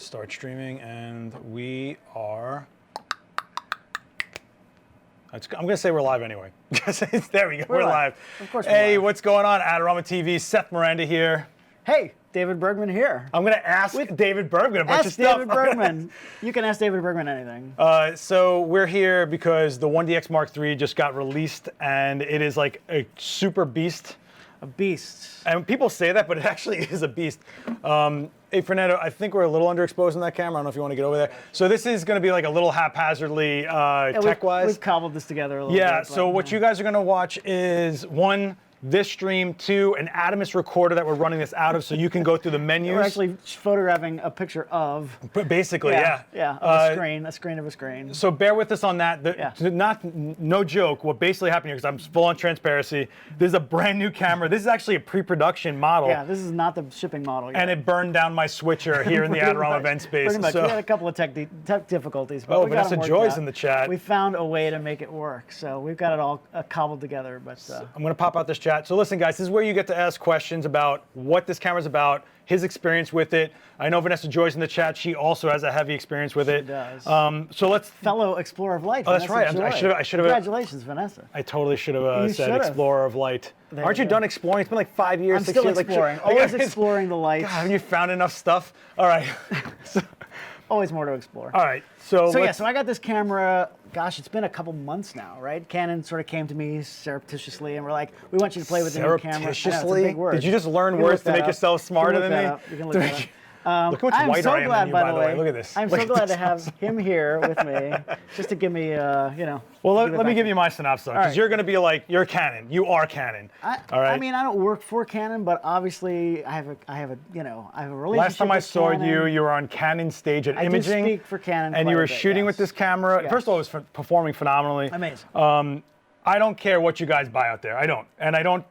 start streaming, and we are. I'm going to say we're live anyway. There we go, we're live. Of course Hey, live. what's going on? Adorama TV, Seth Miranda here. Hey, David Bergman here. I'm going to ask David Bergman a bunch of stuff. David Bergman. You can ask David Bergman anything. So we're here because the 1DX Mark III just got released, and it is like a super beast. A beast. And people say that, but it actually is a beast. Hey, Fernando, I think we're a little underexposed in that camera. I don't know if you want to get over there. So this is going to be like a little haphazardly tech-wise. We've cobbled this together a little bit. Yeah, so what you guys are going to watch is, one, this stream, two, an Adamus recorder that we're running this out of, so you can go through the menus. We're actually photographing a picture of. Basically, yeah. Yeah, of a screen of a screen. So bear with us on that. No joke, what basically happened here, because I'm full on transparency, this is a brand new camera. This is actually a pre-production model. Yeah, this is not the shipping model yet. And it burned down my switcher here in the Adorama Event Space. Pretty much. So. We had a couple of tech difficulties, but we got Vanessa them worked Joy's out. in the chat. We found a way to make it work, so we've got it all cobbled together. But I'm going to pop out this chat. So listen, guys, this is where you get to ask questions about what this camera's about, his experience with it. I know Vanessa Joy's in the chat. She also has a heavy experience with it. She does. So let's. Fellow Explorer of Light. Oh, that's right. I should have. Congratulations, Vanessa. I totally should have said Explorer of Light. Aren't you done exploring? It's been like 5 years, I'm 6 still years. exploring. Always exploring the lights. God, haven't you found enough stuff? All right. Always more to explore. All right. So I got this camera, gosh, it's been a couple months now, right? Canon sort of came to me surreptitiously and we're like, we want you to play with the new camera. Surreptitiously? It's a big word. Did you just learn words to make yourself smarter than me? You can look that up. Look how much whiter I am than you, by the way. Look at this. I'm so glad to have him here with me, just to give me, Well, let me give you my synopsis, because you're going to be like, you're Canon. You are Canon. All right. I mean, I don't work for Canon, but obviously I have a relationship. Last time I saw Canon. you were on Canon stage at I Imaging. do speak for Canon. And you were shooting with this camera. Yes. First of all, it was performing phenomenally. Amazing. I don't care what you guys buy out there. I don't. And I don't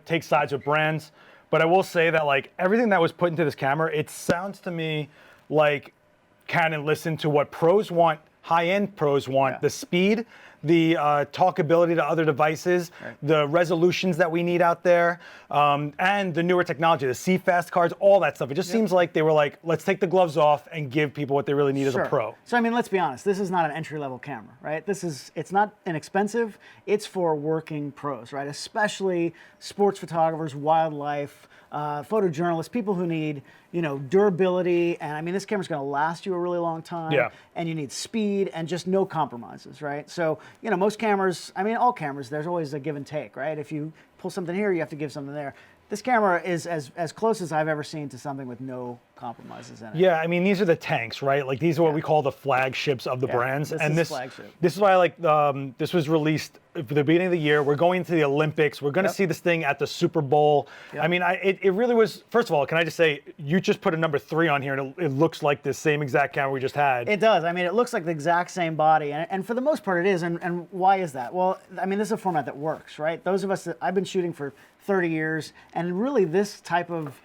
take sides with brands. But I will say that like everything that was put into this camera, it sounds to me like Canon listened to what pros want, high-end pros want, the speed, the talkability to other devices, the resolutions that we need out there, and the newer technology, the CFast cards, all that stuff. It just seems like they were like, let's take the gloves off and give people what they really need as a pro. So I mean, let's be honest. This is not an entry-level camera, right? It's not inexpensive. It's for working pros, right? Especially sports photographers, wildlife, photojournalists, people who need, durability. And I mean, this camera's going to last you a really long time. Yeah. And you need speed and just no compromises, right? So, most cameras, I mean, all cameras, there's always a give and take, right? If you pull something here, you have to give something there. This camera is as close as I've ever seen to something with no compromises in it. Yeah, I mean, these are the tanks, right? Like, these are what we call the flagships of the brands. This flagship. This is why I like, this was released at the beginning of the year. We're going to the Olympics. We're going to see this thing at the Super Bowl. I mean, it really was, first of all, can I just say, you just put a number 3 on here, and it looks like the same exact camera we just had. It does. I mean, it looks like the exact same body, and for the most part it is, and why is that? Well, I mean, this is a format that works, right? Those of us that I've been shooting for 30 years, and really this type of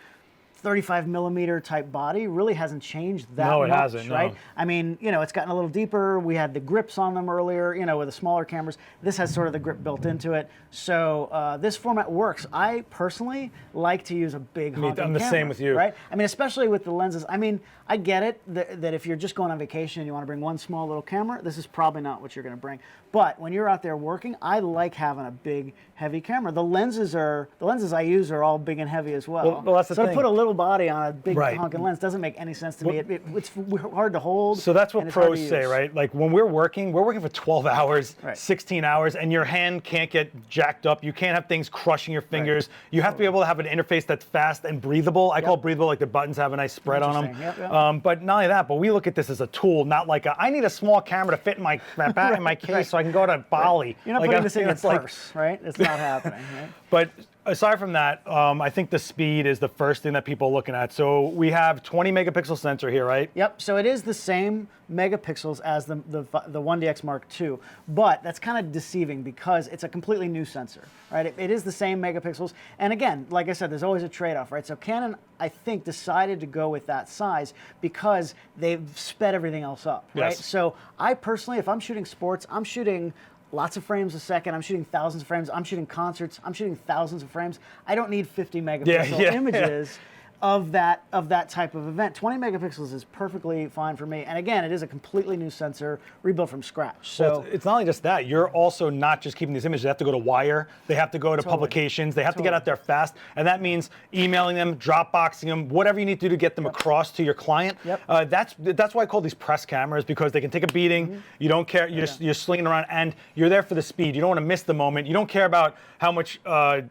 35 millimeter type body really hasn't changed that much. No, it hasn't, right? no. I mean, it's gotten a little deeper. We had the grips on them earlier, with the smaller cameras. This has sort of the grip built into it. So this format works. I personally like to use a big honking camera. I'm the same with you. Right? I mean, especially with the lenses. I mean, I get it that if you're just going on vacation and you want to bring one small little camera, this is probably not what you're going to bring. But when you're out there working, I like having a big, heavy camera. The lenses I use are all big and heavy as well. Well, that's the thing. thing. To put a little body on a big honking lens doesn't make any sense to me. It's hard to hold. So that's what pros say, right? Like when we're working for 12 hours, 16 hours, and your hand can't get jacked up. You can't have things crushing your fingers. You have to be able to have an interface that's fast and breathable. I call it breathable, like the buttons have a nice spread on them. But not only that, but we look at this as a tool, not like I need a small camera to fit in my back in my case so I can go to Bali. You're not putting this in your purse, right? It's not happening, right? But aside from that, I think the speed is the first thing that people are looking at. So we have 20 megapixel sensor here, right? Yep. So it is the same megapixels as the 1DX Mark II, but that's kind of deceiving because it's a completely new sensor, right? It is the same megapixels, and again, like I said, there's always a trade-off, right? So Canon, I think, decided to go with that size because they've sped everything else up, right? So I personally, if I'm shooting sports, I'm shooting lots of frames a second. I'm shooting thousands of frames. I'm shooting concerts. I'm shooting thousands of frames. I don't need 50 megapixel images. of that type of event. 20 megapixels is perfectly fine for me. And again, it is a completely new sensor rebuilt from scratch. So well, it's not only just that, you're also not just keeping these images. They have to go to Wire, they have to go to publications, they have to get out there fast. And that means emailing them, Dropboxing them, whatever you need to do to get them across to your client. That's why I call these press cameras, because they can take a beating, you don't care, you're slinging around, and you're there for the speed. You don't want to miss the moment. You don't care about how much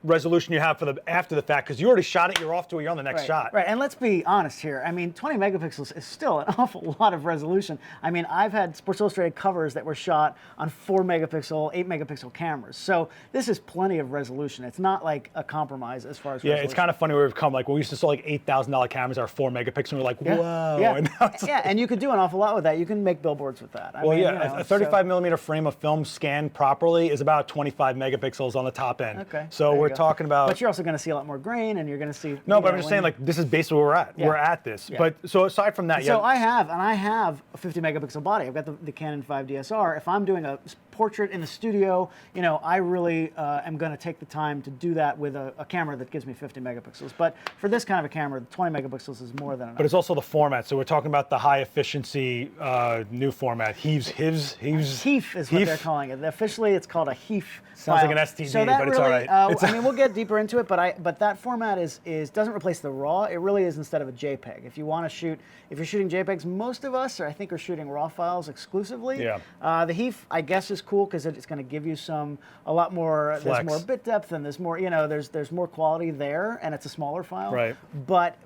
resolution you have for the after the fact, because you already shot it, you're off to it, you're on the next shot. Right, and let's be honest here. I mean, 20 megapixels is still an awful lot of resolution. I mean, I've had Sports Illustrated covers that were shot on 4 megapixel, 8 megapixel cameras. So this is plenty of resolution. It's not like a compromise as far as resolution. It's kind of funny where we've come. Like, when we used to sell like $8,000 cameras that are 4 megapixels, and we're like, whoa. Yeah. And now it's And you could do an awful lot with that. You can make billboards with that. A 35 millimeter frame of film scanned properly is about 25 megapixels on the top end. Okay. So we're talking about. But you're also going to see a lot more grain, and you're going to see. No, but I'm just saying, like, this is basically where we're at. We're at this. But so aside from that, so I have a 50 megapixel body. I've got the Canon 1DX. If I'm doing a portrait in the studio, I really am going to take the time to do that with a camera that gives me 50 megapixels. But for this kind of a camera, 20 megapixels is more than enough. But it's also the format. So we're talking about the high efficiency new format. HEIF is what they're calling it. Officially, it's called a HEIF. Sounds like an STD, so that but really, it's all right. I mean, we'll get deeper into it, but that format doesn't replace the RAW. It really is instead of a JPEG. If you want to shoot, if you're shooting JPEGs, most of us I think are shooting RAW files exclusively. Yeah. The HEIF, I guess, is cool because it's going to give you a lot more. Flex. There's more bit depth and there's more. There's more quality there, and it's a smaller file. Right. But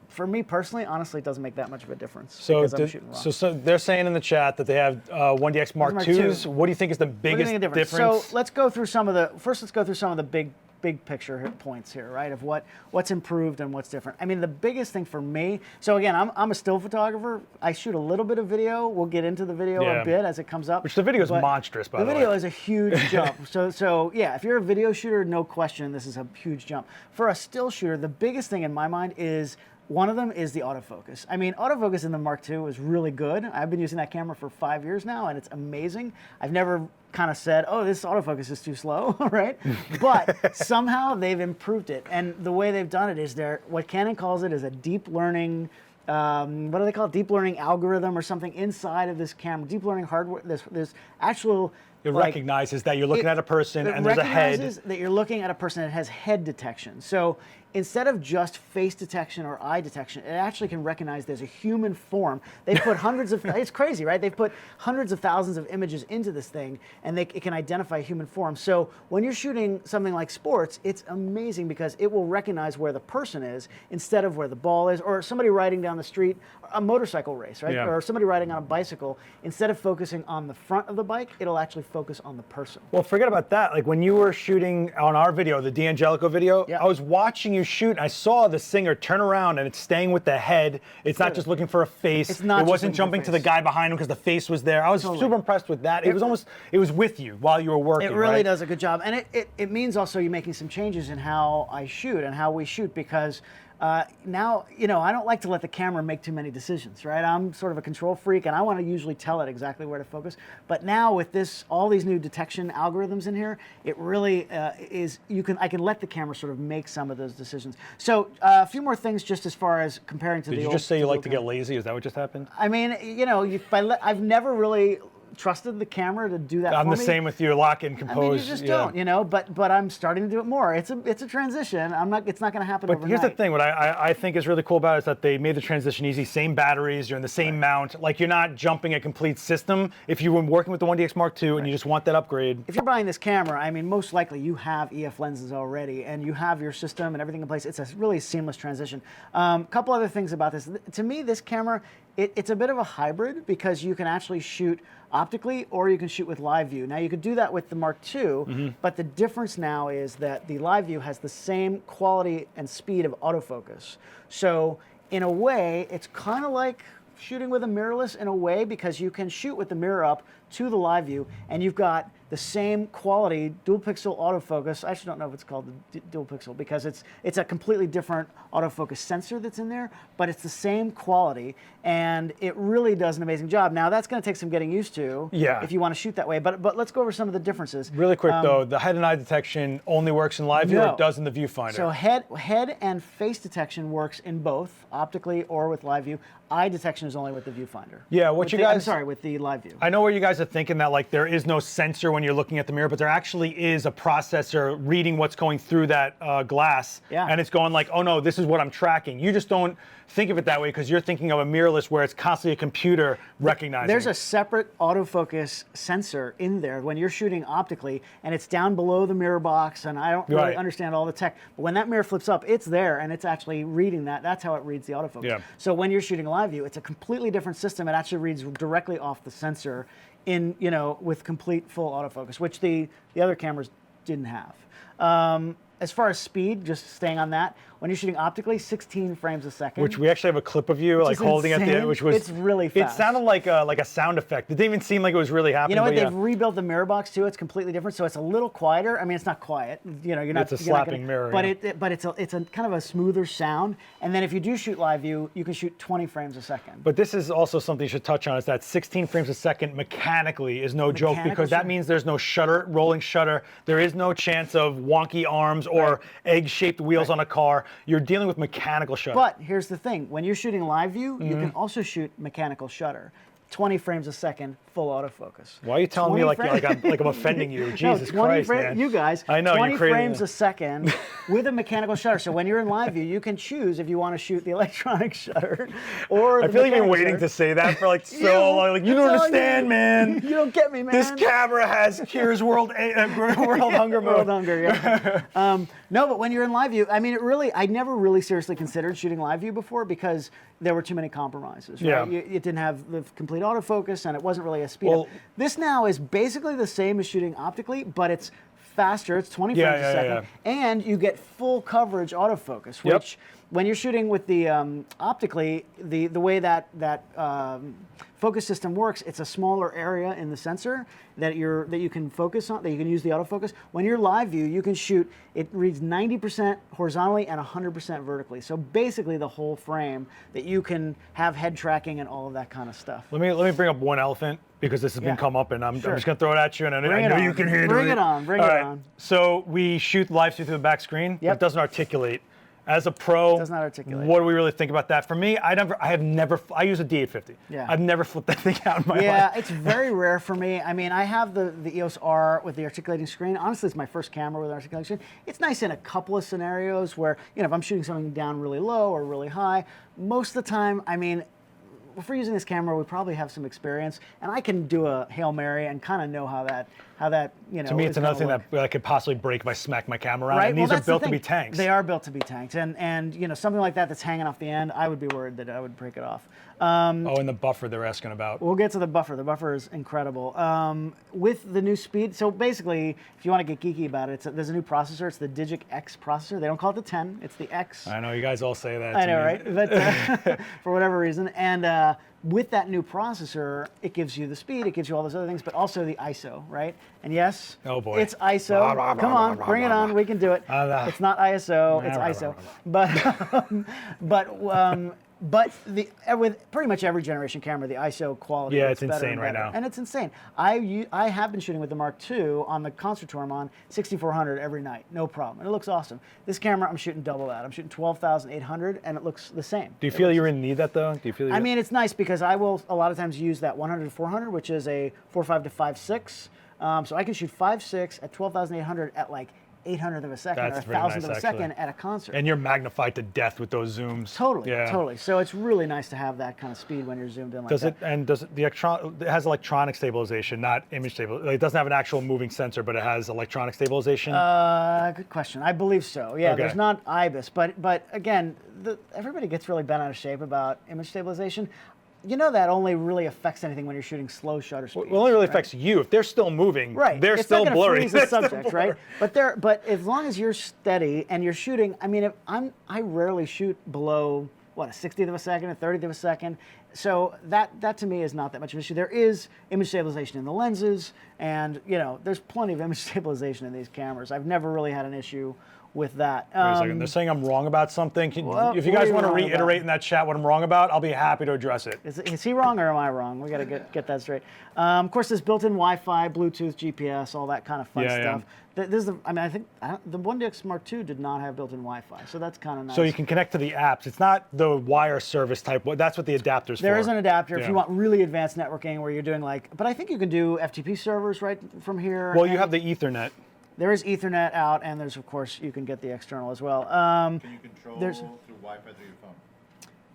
for me personally, honestly, it doesn't make that much of a difference. So, because I'm shooting RAW. so they're saying in the chat that they have 1DX Mark IIs. What do you think is the biggest difference? So let's go through some of the big picture points here, right? Of what's improved and what's different. I mean, the biggest thing for me. So again, I'm a still photographer. I shoot a little bit of video. We'll get into the video a bit as it comes up. Which the video is monstrous, by the way. The video is a huge jump. So yeah, if you're a video shooter, no question, this is a huge jump. For a still shooter, the biggest thing in my mind is. One of them is the autofocus. I mean, autofocus in the Mark II is really good. I've been using that camera for 5 years now, and it's amazing. I've never kind of said, oh, this autofocus is too slow, right? But somehow they've improved it. And the way they've done it is what Canon calls it is a deep learning, what do they call it? Deep learning algorithm or something inside of this camera. Deep learning hardware, there's actual... It recognizes that you're looking at a person and there's a head. It recognizes that you're looking at a person that has head detection. So instead of just face detection or eye detection, it actually can recognize there's a human form. They put hundreds of, it's crazy, right? They've put hundreds of thousands of images into this thing, and it can identify a human form. So when you're shooting something like sports, it's amazing because it will recognize where the person is instead of where the ball is, or somebody riding down the street, a motorcycle race, right? Yeah. Or somebody riding on a bicycle. Instead of focusing on the front of the bike, it'll actually focus on the person. Well, forget about that. Like when you were shooting on our video, the D'Angelico video, I was watching you shoot, and I saw the singer turn around, and it's staying with the head. It's not just looking for a face. It's not it wasn't jumping to the guy behind him because the face was there. I was super impressed with that. It was with you while you were working. It really does a good job. And it means also you're making some changes in how I shoot and how we shoot because now, I don't like to let the camera make too many decisions, right? I'm sort of a control freak, and I want to usually tell it exactly where to focus. But now with all these new detection algorithms in here, it really I can let the camera sort of make some of those decisions. So a few more things just as far as comparing to the old. Did you just say you like to get lazy? Is that what just happened? I mean, I've never really trusted the camera to do that for me. I'm the same with you, lock and compose. I mean, you just don't, but I'm starting to do it more. It's a transition. It's not going to happen overnight. But here's the thing, what I think is really cool about it is that they made the transition easy. Same batteries, you're in the same mount. Like, you're not jumping a complete system. If you were working with the 1DX Mark II and you just want that upgrade. If you're buying this camera, I mean, most likely you have EF lenses already and you have your system and everything in place. It's a really seamless transition. Couple other things about this. To me, this camera, it's a bit of a hybrid because you can actually shoot optically or you can shoot with live view. Now you could do that with the Mark II, but the difference now is that the live view has the same quality and speed of autofocus. So in a way, it's kind of like shooting with a mirrorless in a way because you can shoot with the mirror up to the live view and you've got the same quality dual pixel autofocus. I actually don't know if it's called the dual pixel because it's a completely different autofocus sensor that's in there, but it's the same quality, and it really does an amazing job. Now that's going to take some getting used to if you want to shoot that way, but let's go over some of the differences. Really quick though, the head and eye detection only works in live view, or it does in the viewfinder? So head and face detection works in both, optically or with live view. Eye detection is only with the viewfinder. Yeah, I'm sorry, with the live view. I know where you guys are thinking that like there is no sensor when you're looking at the mirror, but there actually is a processor reading what's going through that glass, and it's going like, oh no, this is what I'm tracking. You just don't think of it that way because you're thinking of a mirrorless where it's constantly a computer recognizing. There's a separate autofocus sensor in there when you're shooting optically, and it's down below the mirror box, and I don't really understand all the tech, but when that mirror flips up, it's there, and it's actually reading that. That's how it reads the autofocus. Yeah. So when you're shooting live view, it's a completely different system. It actually reads directly off the sensor in, with complete full autofocus, which the other cameras didn't have. As far as speed, just staying on that, when you're shooting optically, 16 frames a second. Which we actually have a clip of you like holding insane. at the, which was, it's really fast. It sounded like a sound effect. It didn't even seem like it was really happening. You know what? They've rebuilt the mirror box too. It's completely different, so it's a little quieter. I mean, it's not quiet. You're not. It's a slapping mirror. But it's a kind of a smoother sound. And then if you do shoot live view, you can shoot 20 frames a second. But this is also something you should touch on, is that 16 frames a second mechanically is no joke, because that means there's no rolling shutter. There is no chance of wonky arms or egg-shaped wheels on a car. You're dealing with mechanical shutter. But here's the thing: when you're shooting live view, you can also shoot mechanical shutter. 20 frames a second, full autofocus. Why are you telling me like I'm offending you? Jesus Christ, man. You guys, I know, 20 you're crazy. frames a second with a mechanical shutter. So when you're in live view, you can choose if you want to shoot the electronic shutter or the I feel like you've been waiting shutter. to say that for like so long. Like, you don't understand, man. You don't get me, man. This camera has Cures World Hunger mode. World Hunger, yeah. No, but when you're in live view, I mean, I never really seriously considered shooting live view before because there were too many compromises, right? Yeah. It didn't have the complete autofocus, and it wasn't really a speed up. This now is basically the same as shooting optically, but it's faster. It's 20 frames a second, and you get full coverage autofocus, which when you're shooting with the optically, the way that focus system works, it's a smaller area in the sensor that you can focus on, that you can use the autofocus. When you're live view, you can shoot, it reads 90% horizontally and 100% vertically. So basically the whole frame that you can have head tracking and all of that kind of stuff. Let me bring up one elephant, because this has been come up, and I'm just going to throw it at you, and I know you can handle it. Bring it on, bring it on. So we shoot live through the back screen. Yep. It doesn't articulate. As a pro, It does not articulate. What do we really think about that? For me, I use a D850. Yeah. I've never flipped that thing out in my life. Yeah, it's very rare for me. I mean, I have the EOS R with the articulating screen. Honestly, it's my first camera with an articulating screen. It's nice in a couple of scenarios where, if I'm shooting something down really low or really high. Most of the time, I mean, if we're using this camera, we probably have some experience, and I can do a Hail Mary and kind of know how that To me, it's another thing that I could possibly break if I smack my camera around. Right? And these are built to be tanks. They are built to be tanks, and something like that's hanging off the end, I would be worried that I would break it off. And the buffer they're asking about. We'll get to the buffer. The buffer is incredible. With the new speed, so basically, if you want to get geeky about it, there's a new processor. It's the Digic X processor. They don't call it the 10. It's the X. I know, you guys all say that. I know, right? But for whatever reason. And with that new processor, it gives you the speed, it gives you all those other things, but also the ISO, right? And yes, oh boy, it's ISO. Come on, bring it on. We can do it. It's not ISO, it's ISO. But with pretty much every generation camera, the ISO quality it's better insane and right better. now. And it's insane. I have been shooting with the Mark II on the concert tour I'm on, 6400 every night, no problem. And it looks awesome. This camera, I'm shooting double that. I'm shooting 12,800, and it looks the same. Do you feel you really need that though? Do you feel? I mean, it's nice because I will a lot of times use that 100-400, which is a 4.5 to 5.6. So I can shoot 5.6 at 12,800 at like 800th of a second or 1,000th of a second at a concert. And you're magnified to death with those zooms. Totally. So it's really nice to have that kind of speed when you're zoomed in like that. It has electronic stabilization, not image stabilization. It doesn't have an actual moving sensor, but it has electronic stabilization? Good question. I believe so. Yeah, Okay. There's not IBIS, but again, everybody gets really bent out of shape about image stabilization. That only really affects anything when you're shooting slow shutter speeds. Well, it only really affects you. If they're still moving, they're it's still not blurry. Freeze the subject, right? But as long as you're steady and you're shooting, I mean, I rarely shoot below what, a 60th of a second, a 30th of a second. So that to me is not that much of an issue. There is image stabilization in the lenses, and there's plenty of image stabilization in these cameras. I've never really had an issue with that. Wait a second. They're saying I'm wrong about something. If you guys want to reiterate in that chat what I'm wrong about, I'll be happy to address it. Is he wrong or am I wrong? We got to get that straight. Of course, there's built-in Wi-Fi, Bluetooth, GPS, all that kind of fun stuff. I think the 1DX Mark II did not have built-in Wi-Fi, so that's kind of nice. So you can connect to the apps. It's not the wire service type. That's what the adapter's for. There is an adapter if you want really advanced networking where you're doing but I think you can do FTP servers right from here. Well, you have the Ethernet. There is Ethernet out, and there's, of course, you can get the external as well. Can you control through Wi-Fi through your phone?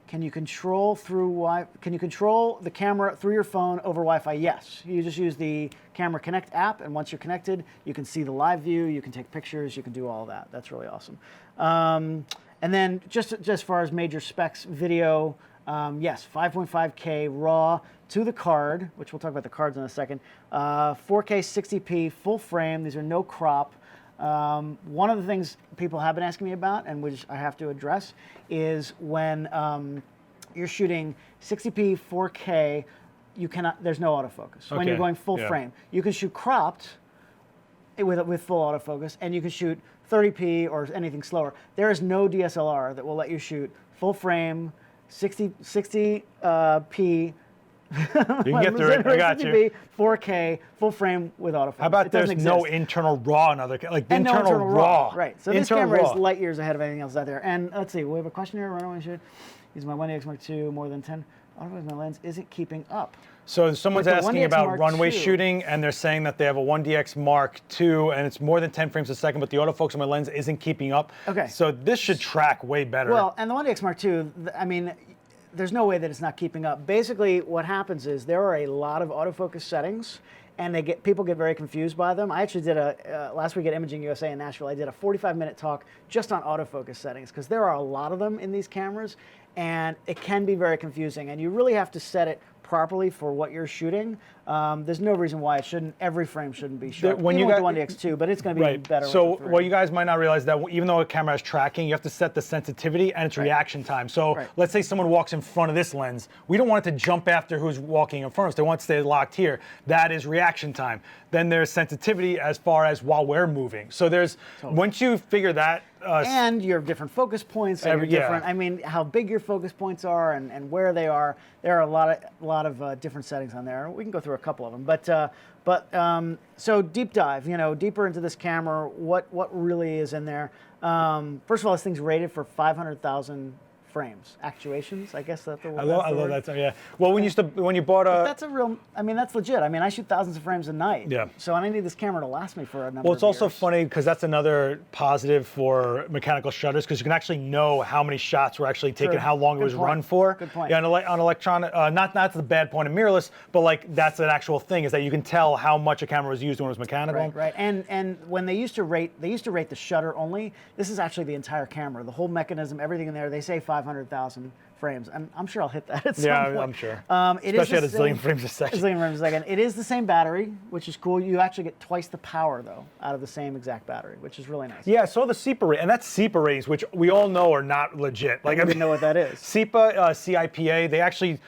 Can you control the camera through your phone over Wi-Fi? Yes. You just use the Camera Connect app, and once you're connected, you can see the live view, you can take pictures, you can do all of that. That's really awesome. And then just as far as major specs, video, yes, 5.5K RAW to the card, which we'll talk about the cards in a second. 4K 60p full frame. These are no crop. One of the things people have been asking me about, and which I have to address, is when you're shooting 60p 4K, there's no autofocus. When you're going full frame, you can shoot cropped with full autofocus, and you can shoot 30p or anything slower. There is no DSLR that will let you shoot full frame 60p. You can get through it. I got you. 4K, full frame with autofocus. How about there's no internal RAW in other, like the internal RAW. Right. So this camera is light years ahead of anything else out there. And let's see, we have a question here. Runaway shoot. Use my 1DX Mark II more than 10. Autofocus, my lens isn't keeping up. So someone's asking about runway shooting, and they're saying that they have a 1DX Mark II, and it's more than 10 frames a second, but the autofocus on my lens isn't keeping up. Okay. So this should track way better. Well, and the 1DX Mark II, I mean, there's no way that it's not keeping up. Basically, what happens is there are a lot of autofocus settings, and people get very confused by them. I actually did last week at Imaging USA in Nashville, I did a 45-minute talk just on autofocus settings, because there are a lot of them in these cameras, and it can be very confusing, and you really have to set it properly for what you're shooting. There's no reason why every frame shouldn't be sharp. When you got the 1DX too, but it's going to be better. So what you guys might not realize that even though a camera has tracking, you have to set the sensitivity and its reaction time. So let's say someone walks in front of this lens. We don't want it to jump after who's walking in front of us. They want to stay locked here. That is reaction time. Then there's sensitivity as far as while we're moving. So once you figure that. And your different focus points are different. I mean, how big your focus points are and where they are. There are a lot of different settings on there. We can go through a couple of them. So deep dive, deeper into this camera, what really is in there. First of all, this thing's rated for 500,000 frames, actuations. I guess that's the word. I love that. Yeah. Well, when you bought a. But that's legit. I mean, I shoot thousands of frames a night. Yeah. So I need this camera to last me for a number of years. Well, it's also funny because that's another positive for mechanical shutters, because you can actually know how many shots were actually taken, how long it was run for. Good point. Yeah, on electronic, not the bad point of mirrorless, but that's an actual thing, is that you can tell how much a camera was used when it was mechanical. Right. And when they used to rate the shutter only. This is actually the entire camera, the whole mechanism, everything in there. They say 500,000 frames. I'm sure I'll hit that at some point. Yeah, I'm sure. Especially at a zillion frames a second. It is the same battery, which is cool. You actually get twice the power, though, out of the same exact battery, which is really nice. Yeah, I saw the SEPA rate, and that's SEPA ratings, which we all know are not legit. I don't even know what that is. SEPA, CIPA, they actually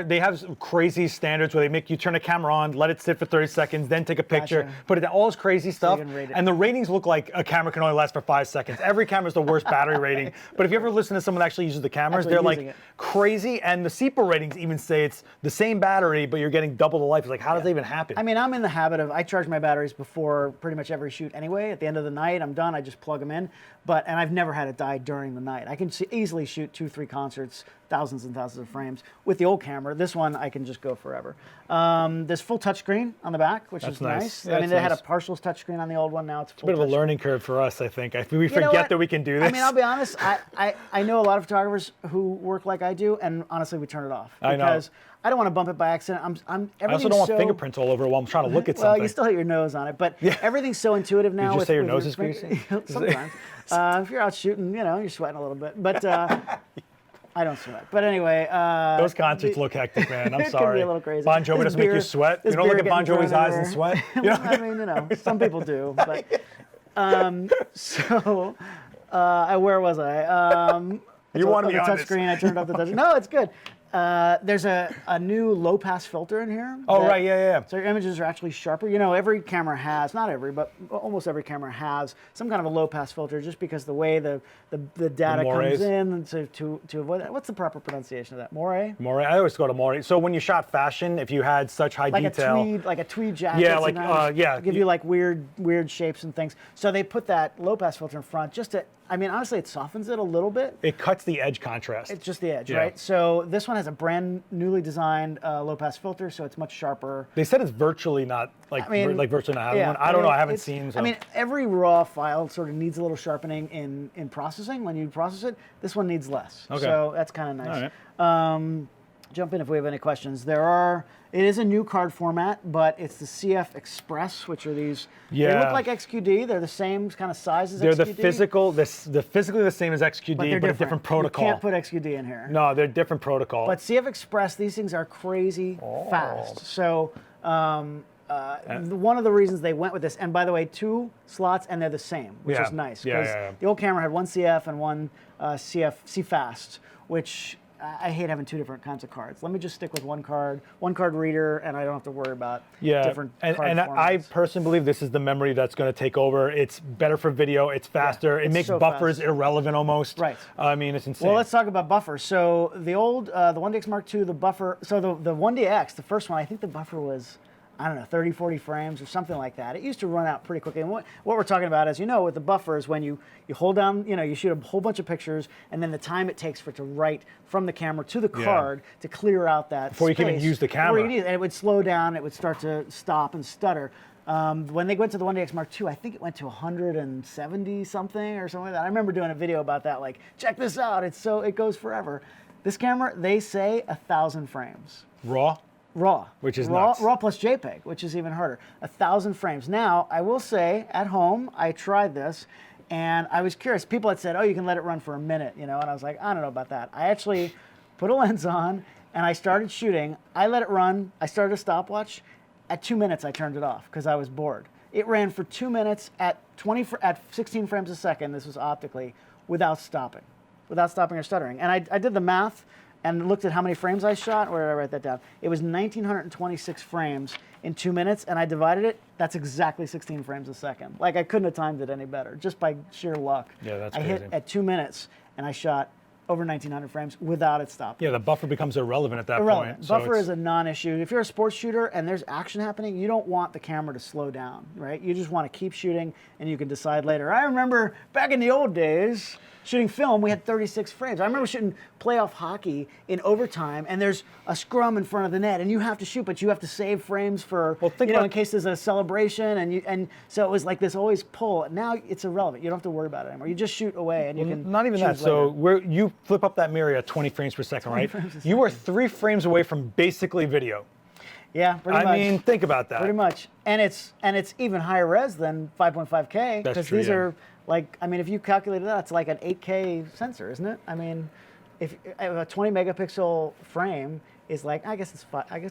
they have crazy standards where they make you turn a camera on, let it sit for 30 seconds, then take a picture, put it down, all this crazy stuff. And the ratings look like a camera can only last for 5 seconds. Every camera is the worst battery rating. But if you ever listen to someone that actually uses the cameras, they're like crazy. And the SEPA ratings even say it's the same battery, but you're getting double the life. It's like, how does that even happen? I mean, I'm in the habit of, I charge my batteries before pretty much every shoot anyway. At the end of the night, I'm done, I just plug them in. And I've never had it die during the night. I can easily shoot 2-3 concerts, thousands and thousands of frames. With the old camera, this one, I can just go forever. There's full touchscreen on the back, which is nice. Yeah, I mean, they had a partial touchscreen on the old one, now it's full. It's a bit of a learning curve for us, I think. We forget that we can do this. I mean, I'll be honest, I know a lot of photographers who work like I do, and honestly, we turn it off. Because I don't want to bump it by accident. I also don't want fingerprints all over it while I'm trying to look at something. Well, you still hit your nose on it, but everything's so intuitive now. Did you say your nose is greasy? Sometimes. If you're out shooting, you're sweating a little bit. But I don't sweat. But anyway. Those concerts look hectic, man. I'm sorry. It can be a little crazy. Bon Jovi doesn't make you sweat? You don't look at Bon Jovi's eyes and sweat? I mean, some people do. But where was I? You want to be the on touch this. screen. I turned off the touch. No, it's good. There's a new low pass filter in here. Oh, right, yeah. So your images are actually sharper. You know, every camera has, not every, but almost every camera has some kind of a low pass filter, just because the way the data mores. comes in to avoid that. What's the proper pronunciation of that? Moire? Moire. I always go to Moire. So when you shot fashion, if you had such high detail, like a tweed jacket. Yeah, like, sometimes, yeah. to give you like weird shapes and things. So they put that low pass filter in front just to. I mean, honestly, it softens it a little bit. it cuts the edge contrast. It's just the edge, Yeah. right? So this one has a brand newly designed low pass filter, so it's much sharper. They said it's virtually not like virtually not having yeah, one. I don't know. I haven't it's- seen. So. I mean, every raw file sort of needs a little sharpening in processing when you process it. This one needs less. Okay. So that's kind of nice. All right. Jump in if we have any questions. It is a new card format, but it's the CF Express, which are these. They Yeah. look like XQD. They're the same kind of size as they're XQD. the physically the same as XQD, but they're but a different protocol. You can't put XQD in here. No, they're different protocol. But CF Express, these things are crazy fast. So one of the reasons they went with this, and by the way, 2 slots and they're the same, which Yeah. is nice. Yeah, Because yeah. the old camera had one CF and one CFast, which I hate having 2 different kinds of cards. Let me just stick with one card reader, and I don't have to worry about different card and I formats. personally believe this is the memory that's going to take over. It's better for video. It's faster. It it's makes so buffers fast. irrelevant almost. Right. I mean, it's insane. Well, let's talk about buffers. So the old, the 1DX Mark II, the buffer, so the 1DX, the first one, I think the buffer was, I don't know, 30, 40 frames or something like that. It used to run out pretty quickly. And what we're talking about, as you know, with the buffer is when you hold down, you shoot a whole bunch of pictures, and then the time it takes for it to write from the camera to the card to clear out that Before you can even space, use the before camera. you need it, and it would slow down, it would start to stop and stutter. When they went to the 1DX Mark II, I think it went to 170 something or something like that. I remember doing a video about that, like, check this out, it goes forever. This camera, they say 1,000 frames. raw, which is nuts. Raw plus JPEG, which is even harder. 1,000 frames. Now, I will say, at home, I tried this, and I was curious. People had said, oh, you can let it run for a minute, and I was like, I don't know about that. I actually put a lens on, and I started shooting. I let it run. I started a stopwatch. At 2 minutes, I turned it off because I was bored. It ran for 2 minutes at 16 frames a second. This was optically, without stopping or stuttering. And I did the math and looked at how many frames I shot. Where did I write that down? It was 1,926 frames in 2 minutes, and I divided it. That's exactly 16 frames a second. Like, I couldn't have timed it any better, just by sheer luck. Yeah, that's I crazy. hit at 2 minutes, and I shot over 1,900 frames without it stopping. Yeah, the buffer becomes irrelevant at that Irrelevant. point. So Buffer it's- is a non-issue. If you're a sports shooter and there's action happening, you don't want the camera to slow down, right? You just want to keep shooting, and you can decide later. I remember back in the old days, shooting film, we had 36 frames. I remember shooting playoff hockey in overtime, and there's a scrum in front of the net, and you have to shoot, but you have to save frames for, think in about- case there's a celebration, and so it was like this always pull. Now it's irrelevant. You don't have to worry about it anymore. You just shoot away, and you can Not even that. choose So later. you flip up that mirror at 20 frames per second, right? frames a You are 3 frames away from basically video. Yeah, pretty much. I mean, think about that. Pretty much, and it's even higher res than 5.5K That's because true, these yeah. are like, I mean, if you calculated that, it's like an 8K sensor, isn't it? I mean, if a 20 megapixel frame is like, I guess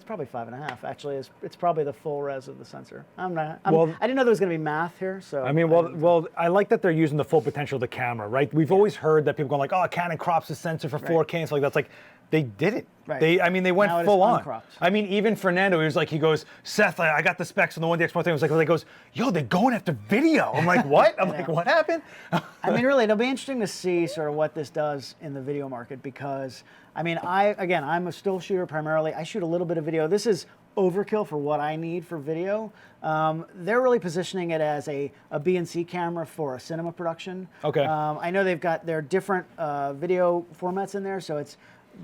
probably 5.5. Actually, it's probably the full res of the sensor. I didn't know there was going to be math here, so. I mean, well, I like that they're using the full potential of the camera, right? We've always heard that people going like, oh, Canon crops the sensor for 4K and stuff like that. It's like, they didn't. Right. They went Now it is full on. uncropped. I mean, even Fernando, he goes, Seth, I got the specs on the 1DX Mark III. He goes, yo, they're going after video. I'm like, what? I'm like, what happened? I mean, really, it'll be interesting to see sort of what this does in the video market because, I mean, I'm a still shooter primarily. I shoot a little bit of video. This is overkill for what I need for video. They're really positioning it as a B&C camera for a cinema production. Okay. I know they've got their different video formats in there, so it's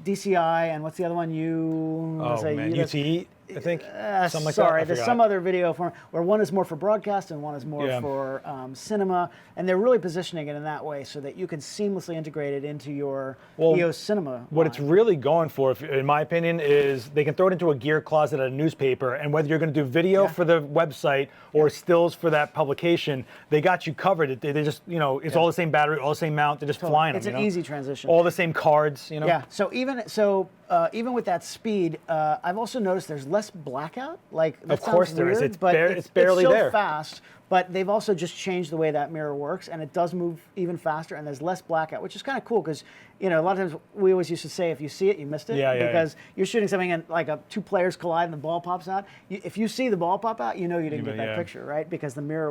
DCI and what's the other one? UTE, I think. Something like Sorry, that. there's some other video form where one is more for broadcast and one is more for cinema, and they're really positioning it in that way so that you can seamlessly integrate it into your EOS cinema. What it's really going for, in my opinion, is they can throw it into a gear closet at a newspaper, and whether you're going to do video for the website or stills for that publication, they got you covered. They just, it's all the same battery, all the same mount. They're just flying them. It's an easy transition. All the same cards, Yeah. So even with that speed, I've also noticed there's less blackout. Like that Of course sounds there is. weird, It's but it's barely so there. fast. But they've also just changed the way that mirror works, and it does move even faster, and there's less blackout, which is kind of cool because, a lot of times we always used to say if you see it, you missed it. Yeah, because you're shooting something and like two players collide and the ball pops out. If you see the ball pop out, you know you didn't get that picture, right? Because the mirror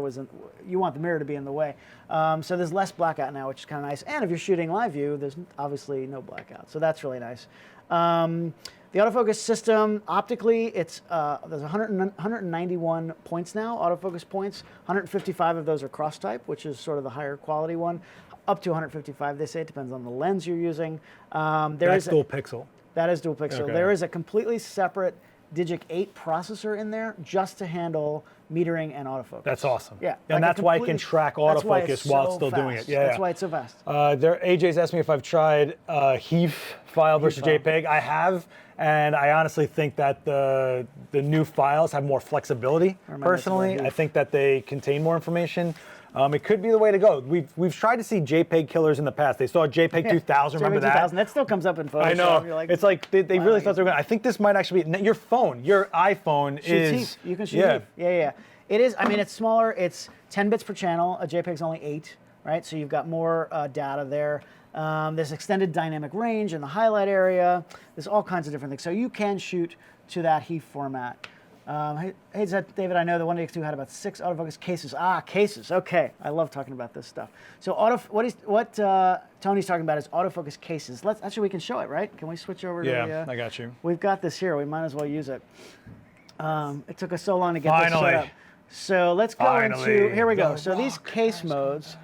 you want the mirror to be in the way. So there's less blackout now, which is kind of nice. And if you're shooting live view, there's obviously no blackout. So that's really nice. The autofocus system, optically, there's 191 points now, autofocus points. 155 of those are cross-type, which is sort of the higher quality one. Up to 155, they say. It depends on the lens you're using. That's dual pixel. That is dual pixel. Okay. There is a completely separate Digic 8 processor in there just to handle metering and autofocus. That's awesome. Yeah. And that's why it can track autofocus while it's still doing it. Yeah. That's why it's so fast. AJ's asked me if I've tried HEIF file versus JPEG. I have, and I honestly think that the new files have more flexibility. Personally, I think that they contain more information. It could be the way to go. We've tried to see JPEG killers in the past. They saw JPEG 2000. Remember that? 2000. That still comes up in Photoshop. I know. You're like, it's like they really thought they were going to. I think this might actually be your phone. Your iPhone is. You can shoot HEIF. Yeah. It is. I mean, it's smaller. It's 10 bits per channel. A JPEG's only 8, right? So you've got more data there. There's extended dynamic range in the highlight area. There's all kinds of different things. So you can shoot to that HEIF format. Hey, David, I know the 1DX2 had about 6 autofocus cases. Cases. Okay, I love talking about this stuff. So what Tony's talking about is autofocus cases. We can show it, right? Can we switch over to Yeah, I got you. We've got this here. We might as well use it. It took us so long to get this set up. So let's go into, here we go. So these case modes,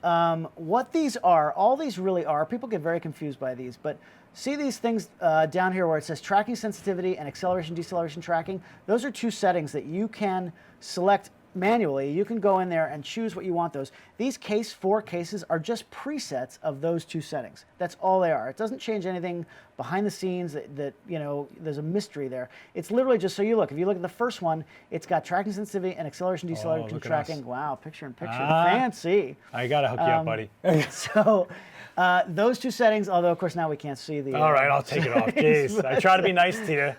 what these are, all these really are, people get very confused by these, but see these things down here where it says tracking sensitivity and acceleration deceleration tracking? Those are 2 settings that you can select manually. You can go in there and choose what you want those. These 4 cases are just presets of those 2 settings. That's all they are. It doesn't change anything behind the scenes that there's a mystery there. It's literally just so if you look at the first one, it's got tracking sensitivity and acceleration deceleration tracking. Wow, picture in picture. Fancy. I got to hook you up, buddy. So those 2 settings, although of course now we can't see the. All right, I'll take it off. Jeez, I try to be nice to you.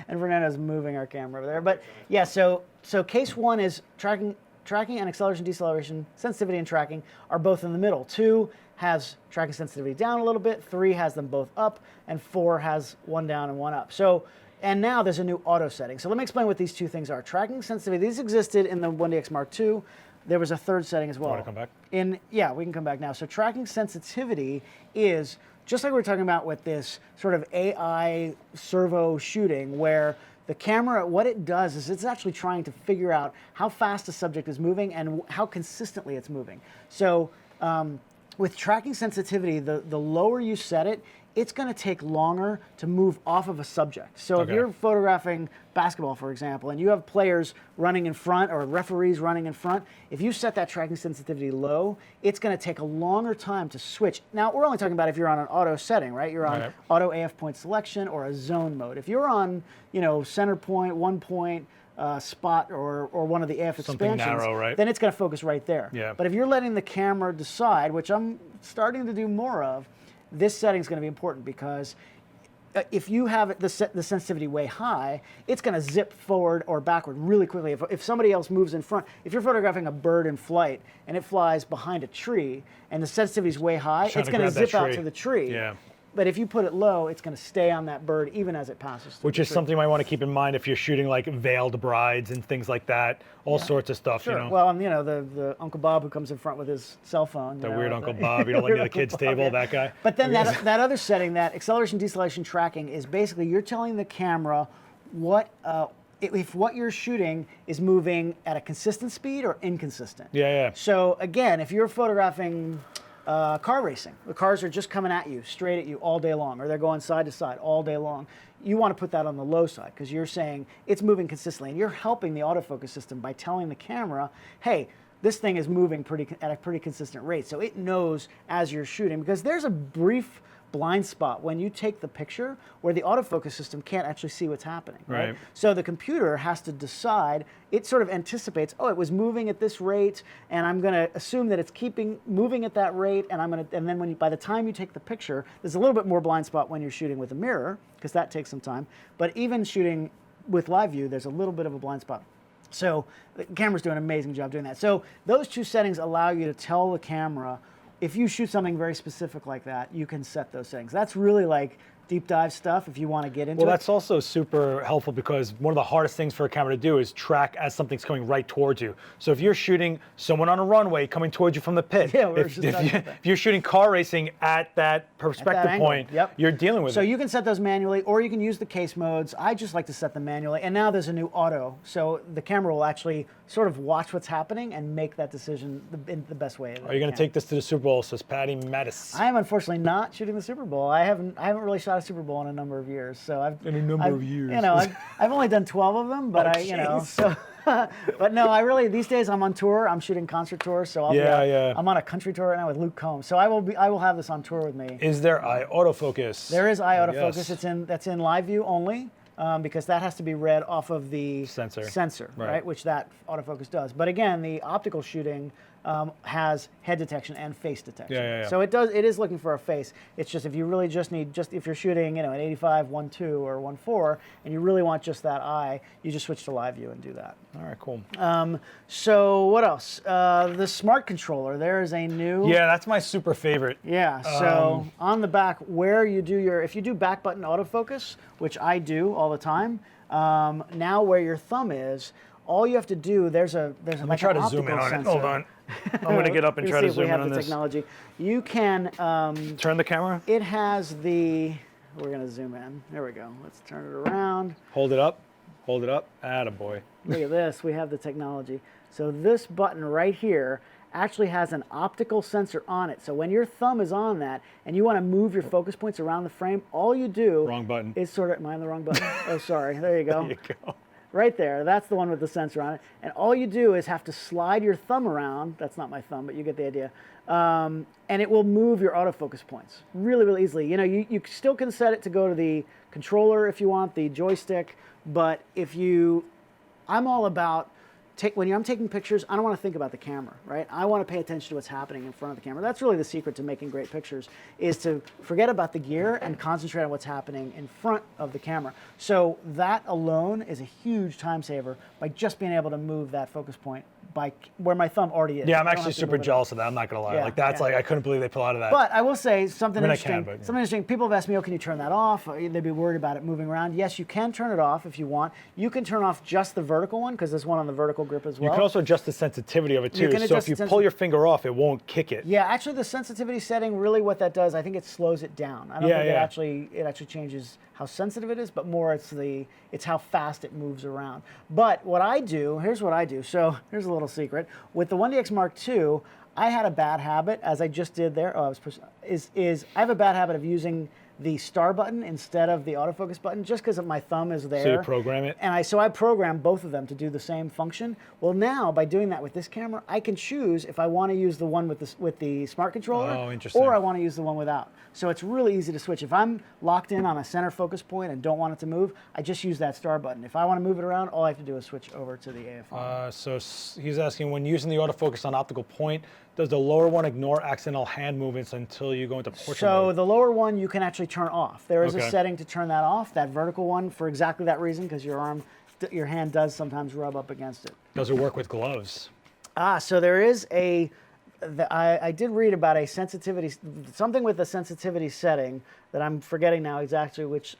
And Fernando's moving our camera over there. But yeah, so case 1 is tracking and acceleration, deceleration, sensitivity and tracking are both in the middle. 2 has tracking sensitivity down a little bit, 3 has them both up, and 4 has one down and one up. So, and now there's a new auto setting. So let me explain what these 2 things are. Tracking sensitivity, these existed in the 1DX Mark II. There was a 3rd setting as well. Want to come back? Yeah, we can come back now. So tracking sensitivity is just like we were talking about with this sort of AI servo shooting where the camera, what it does is it's actually trying to figure out how fast a subject is moving and how consistently it's moving. So with tracking sensitivity, the lower you set it, it's going to take longer to move off of a subject. So if you're photographing basketball, for example, and you have players running in front or referees running in front, if you set that tracking sensitivity low, it's going to take a longer time to switch. Now, we're only talking about if you're on an auto setting, right? You're on auto AF point selection or a zone mode. If you're on, center point, 1 point, spot or one of the AF expansions, narrow, right? then it's going to focus right there. Yeah. But if you're letting the camera decide, which I'm starting to do more of, this setting is going to be important because if you have the sensitivity way high, it's going to zip forward or backward really quickly. If somebody else moves in front, if you're photographing a bird in flight and it flies behind a tree and the sensitivity is way high, it's going to zip out to the tree. Yeah. But if you put it low, it's going to stay on that bird even as it passes through. Which is something you might want to keep in mind if you're shooting like veiled brides and things like that, all sorts of stuff. Sure. Well, the Uncle Bob who comes in front with his cell phone. The weird Uncle Bob, you don't let near the kids' table, that guy. But then that other setting, that acceleration deceleration tracking, is basically you're telling the camera if what you're shooting is moving at a consistent speed or inconsistent. Yeah. So again, if you're photographing car racing, the cars are just coming at you, straight at you all day long, or they're going side to side all day long. You want to put that on the low side because you're saying it's moving consistently, and you're helping the autofocus system by telling the camera, hey, this thing is moving at a pretty consistent rate. So it knows as you're shooting, because there's a brief blind spot when you take the picture where the autofocus system can't actually see what's happening. Right? So the computer has to decide, it sort of anticipates, oh, it was moving at this rate, and I'm going to assume that it's moving at that rate, and then by the time you take the picture, there's a little bit more blind spot when you're shooting with a mirror, because that takes some time. But even shooting with live view, there's a little bit of a blind spot. So the camera's doing an amazing job doing that. So those two settings allow you to tell the camera, if you shoot something very specific like that, you can set those settings. That's really like deep dive stuff if you want to get into it. Well, that's also super helpful because one of the hardest things for a camera to do is track as something's coming right towards you. So if you're shooting someone on a runway coming towards you from the pit, Yeah, we were if, just talking about that. if you're shooting car racing at that perspective angle, point, yep. you're dealing with So it. you can set those manually, or you can use the case modes. I just like to set them manually. And now there's a new auto. So the camera will actually sort of watch what's happening and make that decision in the best way. Are you going to take this to the Super Bowl, says Patty Mattis. I am unfortunately not shooting the Super Bowl. I haven't really shot a Super Bowl in a number of years. So I've years. You know, I've only done 12 of them, but Oh, so. But no, I really these days I'm on tour. I'm shooting concert tours, so I'm on a country tour right now with Luke Combs. So I will have this on tour with me. Is there autofocus? There is autofocus. Yes. That's in live view only. Because that has to be read off of the sensor, right? Which that autofocus does. But again, the optical shooting has head detection and face detection. Yeah. So it is looking for a face. It's just if you really if you're shooting, an 85, 1.2 or 1.4, and you really want just that eye, you just switch to live view and do that. All right, cool. So what else? The smart controller. There is a new. Yeah, that's my super favorite. Yeah, so on the back, where you do if you do back button autofocus, which I do all the time, now where your thumb is, all you have to do, there's a Let me try to zoom in on it. Hold on. I'm going to get up and try to zoom in on this. Technology. You can Turn the camera. It has the. We're going to zoom in. There we go. Let's turn it around. Hold it up. Hold it up. Attaboy. Look at this. We have the technology. So this button right here actually has an optical sensor on it. So when your thumb is on that and you want to move your focus points around the frame, all you do Wrong button. is sort of, am I on the wrong button? Oh, sorry. There you go. There you go. Right there, that's the one with the sensor on it. And all you do is have to slide your thumb around. That's not my thumb, but you get the idea. And it will move your autofocus points really, really easily. You still can set it to go to the controller if you want, the joystick. But I'm all about, when I'm taking pictures, I don't want to think about the camera, right? I want to pay attention to what's happening in front of the camera. That's really the secret to making great pictures, is to forget about the gear and concentrate on what's happening in front of the camera. So that alone is a huge time saver by just being able to move that focus point by where my thumb already is. Yeah, I'm actually super jealous of that. I'm not going to lie. Yeah, I couldn't believe they pulled out of that. But I will say something interesting. but, yeah. Something interesting. People have asked me, "Oh, can you turn that off?" They'd be worried about it moving around. Yes, you can turn it off if you want. You can turn off just the vertical one because there's one on the vertical grip as well. You can also adjust the sensitivity of it too. So if you pull your finger off, it won't kick it. Yeah, actually, the sensitivity setting, really, what that does, I think it slows it down. I don't think it actually changes how sensitive it is, but more it's how fast it moves around. But here's what I do. So here's a little secret. With the 1DX Mark II, I had a bad habit, as I just did there. I have a bad habit of using the star button instead of the autofocus button, just because my thumb is there. So you program it? And I programmed both of them to do the same function. Well, now by doing that with this camera, I can choose if I want to use the one with the smart controller, or I want to use the one without. So it's really easy to switch. If I'm locked in on a center focus point and don't want it to move, I just use that star button. If I want to move it around, all I have to do is switch over to the AFI. So he's asking, when using the autofocus on optical point, does the lower one ignore accidental hand movements until you go into portrait mode? So the lower one you can actually turn off. There is a Okay. setting to turn that off, that vertical one, for exactly that reason, because your hand does sometimes rub up against it. Does it work with gloves? So there is I did read about a sensitivity, something with a sensitivity setting that I'm forgetting now exactly which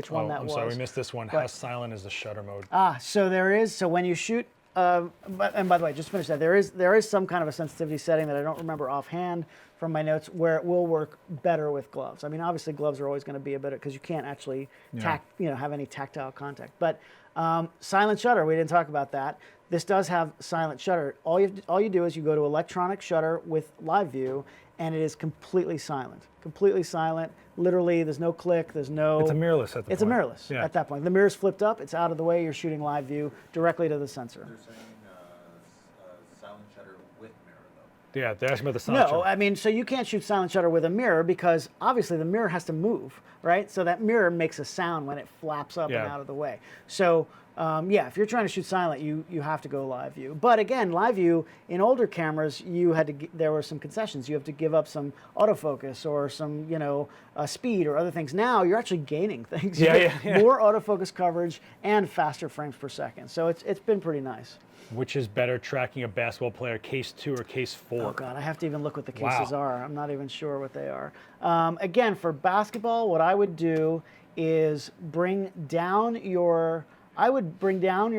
one that I'm was. sorry, we missed this one. How silent is the shutter mode? So when you shoot, and by the way, just to finish that, there is some kind of a sensitivity setting that I don't remember offhand from my notes where it will work better with gloves. I mean, obviously gloves are always going to be a bit, because you can't actually have any tactile contact. But silent shutter, we didn't talk about that. This does have silent shutter. All you do is you go to electronic shutter with live view, and it is completely silent. Completely silent. Literally, there's no click. There's no. It's a mirrorless at the point. It's a mirrorless at that point. The mirror's flipped up. It's out of the way. You're shooting live view directly to the sensor. They're saying silent shutter with mirror though. Yeah, they're asking about the silent No, shutter. I mean, so you can't shoot silent shutter with a mirror because obviously the mirror has to move, right? So that mirror makes a sound when it flaps up and out of the way. So Yeah, if you're trying to shoot silent, you have to go live view. But again, live view in older cameras, there were some concessions. You have to give up some autofocus or some speed or other things. Now you're actually gaining things. Yeah. More autofocus coverage and faster frames per second. So it's been pretty nice. Which is better, tracking a basketball player, case 2 or case 4? Oh God, I have to even look what the cases Wow. are. I'm not even sure what they are. Again, for basketball, what I would do is bring down your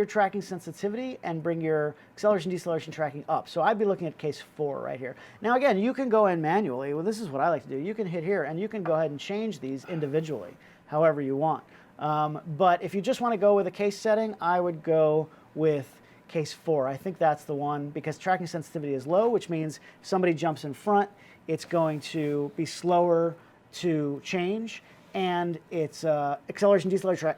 tracking sensitivity and bring your acceleration deceleration tracking up. So I'd be looking at case 4 right here. Now again, you can go in manually. Well, this is what I like to do. You can hit here and you can go ahead and change these individually, however you want. But if you just want to go with a case setting, I would go with case 4. I think that's the one because tracking sensitivity is low, which means if somebody jumps in front, it's going to be slower to change. And its acceleration deceleration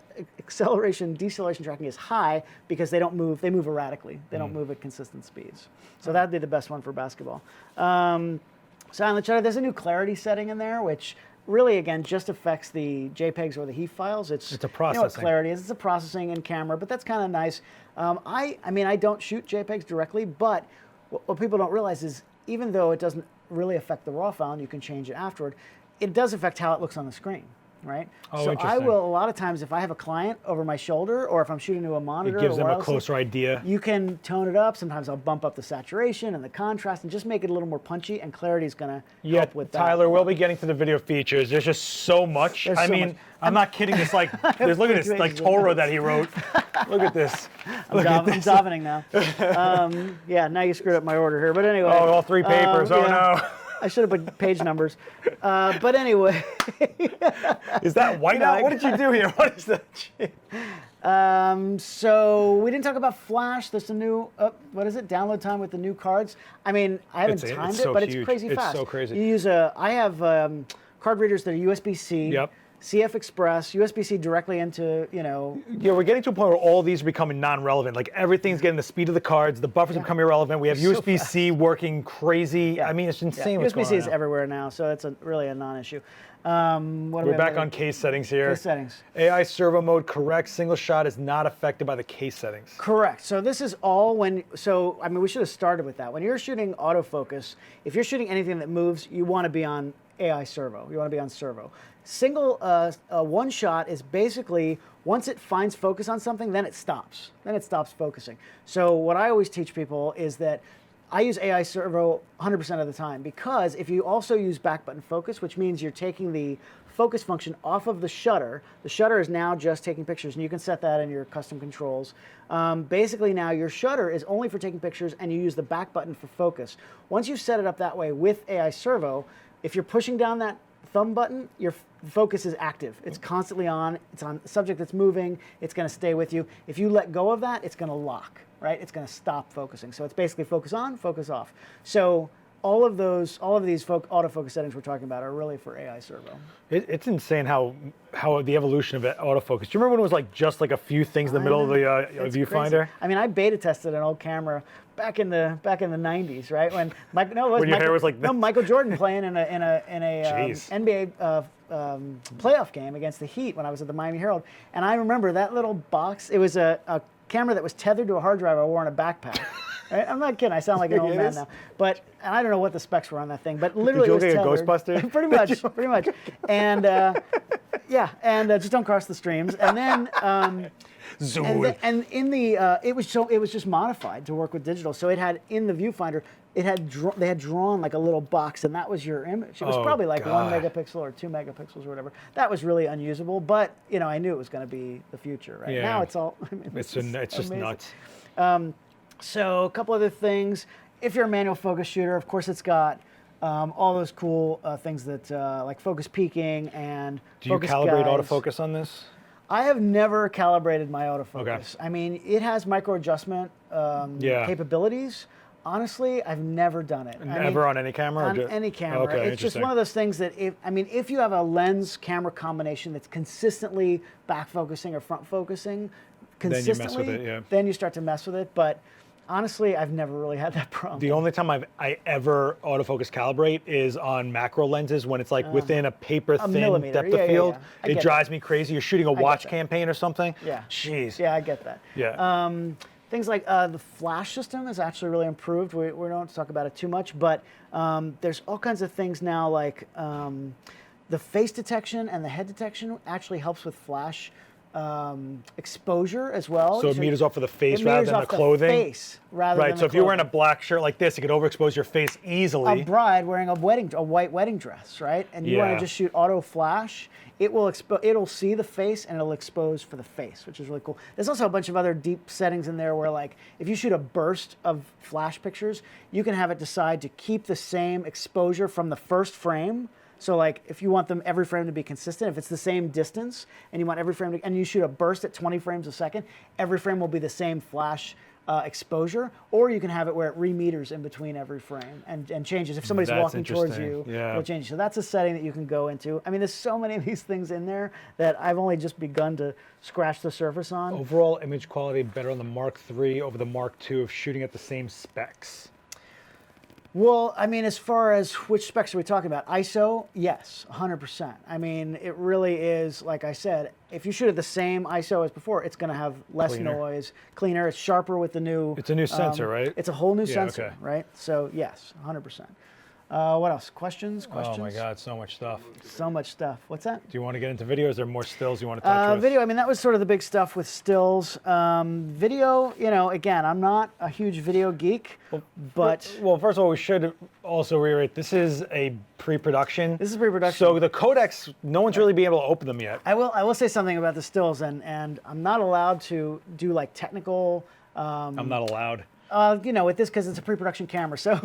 tracking is high because they move erratically. They don't move at consistent speeds. So that'd be the best one for basketball. Silent shutter, there's a new clarity setting in there, which really, again, just affects the JPEGs or the HEIF files. It's a processing. You know what clarity is. It's a processing in camera, but that's kind of nice. I mean, I don't shoot JPEGs directly, but what people don't realize is even though it doesn't really affect the raw file and you can change it afterward, it does affect how it looks on the screen. Right? Oh, so I interesting. will, a lot of times, if I have a client over my shoulder or if I'm shooting to a monitor, It gives them a wirelessly, closer idea. you can tone it up. Sometimes I'll bump up the saturation and the contrast and just make it a little more punchy, and clarity is going to help with that. Tyler, we'll be getting to the video features. There's just so much. There's I so mean, much. I'm not kidding. It's like, look at this, like Torah that he wrote. Look at this. I'm davening now. Yeah, now you screwed up my order here. But anyway. Oh, all 3 papers. Oh, yeah. no. I should have put page numbers. But anyway. Is that whiteout? What did you do here? What is that? So we didn't talk about Flash. There's a new, what is it? Download time with the new cards. I mean, I haven't timed it, so but huge. it's crazy fast. It's so crazy. You use I have card readers that are USB-C. Yep. CF Express, USB-C directly into, Yeah, we're getting to a point where all these are becoming non-relevant. Like everything's getting the speed of the cards. The buffers become irrelevant. We have USB-C working crazy. Yeah. I mean, it's insane what's going on USB-C is now. everywhere now, so it's really a non-issue. We're back on case settings here. Case settings. AI servo mode, correct. Single shot is not affected by the case settings. Correct. So this is all we should have started with that. When you're shooting autofocus, if you're shooting anything that moves, you want to be on AI servo. You want to be on servo. Single one shot is basically once it finds focus on something, then it stops. Then it stops focusing. So what I always teach people is that I use AI servo 100% of the time because if you also use back button focus, which means you're taking the focus function off of the shutter is now just taking pictures, and you can set that in your custom controls. Basically now your shutter is only for taking pictures and you use the back button for focus. Once you set it up that way with AI servo, if you're pushing down that thumb button, your focus is active. It's constantly on. It's on the subject that's moving. It's going to stay with you. If you let go of that, it's going to lock, right? It's going to stop focusing. So it's basically focus on, focus off. So all of these autofocus settings we're talking about are really for AI servo. It's insane how the evolution of autofocus. Do you remember when it was like just like a few things in the middle of the viewfinder? Crazy. I mean, I beta tested an old camera back in the 90s, right? When hair was like Michael Jordan playing in a NBA playoff game against the Heat when I was at the Miami Herald, and I remember that little box. It was a camera that was tethered to a hard drive I wore in a backpack. Right? I'm not kidding. I sound like an old man now. But and I don't know what the specs were on that thing, but literally Did you it was look like tethered. a Ghostbuster? Pretty much. And just don't cross the streams. And then and in the it was just modified to work with digital. So it had in the viewfinder. They had drawn like a little box, and that was your image. It was probably like 1 megapixel or 2 megapixels or whatever. That was really unusable, but I knew it was going to be the future. Right Yeah. now, it's all. I mean, It's just nuts. So a couple other things. If you're a manual focus shooter, of course, it's got all those cool things that like focus peaking and. Do you focus calibrate guides. autofocus on this? I have never calibrated my autofocus. Okay. I mean, it has micro adjustment capabilities. Honestly, I've never done it. Never on any camera? On any camera. Okay, it's just one of those things that if you have a lens camera combination that's consistently back focusing or front focusing consistently, then you mess with it, yeah. Then you start to mess with it. But honestly, I've never really had that problem. The only time I ever autofocus calibrate is on macro lenses when it's like within a paper thin millimeter. depth Yeah, of yeah, field. yeah. I It get drives that. me crazy. You're shooting a watch that. campaign or something. Yeah. Jeez. Yeah, I get that. Yeah. Things like the flash system is actually really improved. We don't talk about it too much, but there's all kinds of things now like the face detection and the head detection actually helps with flash exposure as well. So it meters off of the face it rather meters than the off clothing. Face rather Right. than So the if you're wearing a clothing. black shirt like this, it could overexpose your face easily. A bride wearing a white wedding dress, right? And you want Yeah. to just shoot auto flash, it'll see the face and it'll expose for the face, which is really cool. There's also a bunch of other deep settings in there where, like, if you shoot a burst of flash pictures, you can have it decide to keep the same exposure from the first frame. So, like, if you want them every frame to be consistent, if it's the same distance and you want every frame to, and you shoot a burst at 20 frames a second, every frame will be the same flash exposure, or you can have it where it remeters in between every frame and changes. If somebody's That's walking towards interesting. you, Yeah. it'll change. So that's a setting that you can go into. I mean, there's so many of these things in there that I've only just begun to scratch the surface on. Overall image quality better on the Mark III over the Mark II of shooting at the same specs. Well, I mean, as far as which specs are we talking about? ISO, yes, 100%. I mean, it really is, like I said, if you shoot at the same ISO as before, it's going to have less Cleaner. noise, cleaner, it's sharper with the new... It's a new sensor, right? It's a whole new Yeah, sensor, okay. right? So, yes, 100%. What else? Questions? Oh my God, so much stuff. So much stuff. What's that? Do you want to get into video? Is there more stills you want to touch with? Video, I mean, that was sort of the big stuff with stills. Video, you know, again, I'm not a huge video geek, but Well, first of all, we should also reiterate, this is a pre-production. this is pre-production. So the codecs, no one's really been able to open them yet. I will say something about the stills, and I'm not allowed to do like technical. I'm not allowed. You know, with this because it's a pre-production camera, so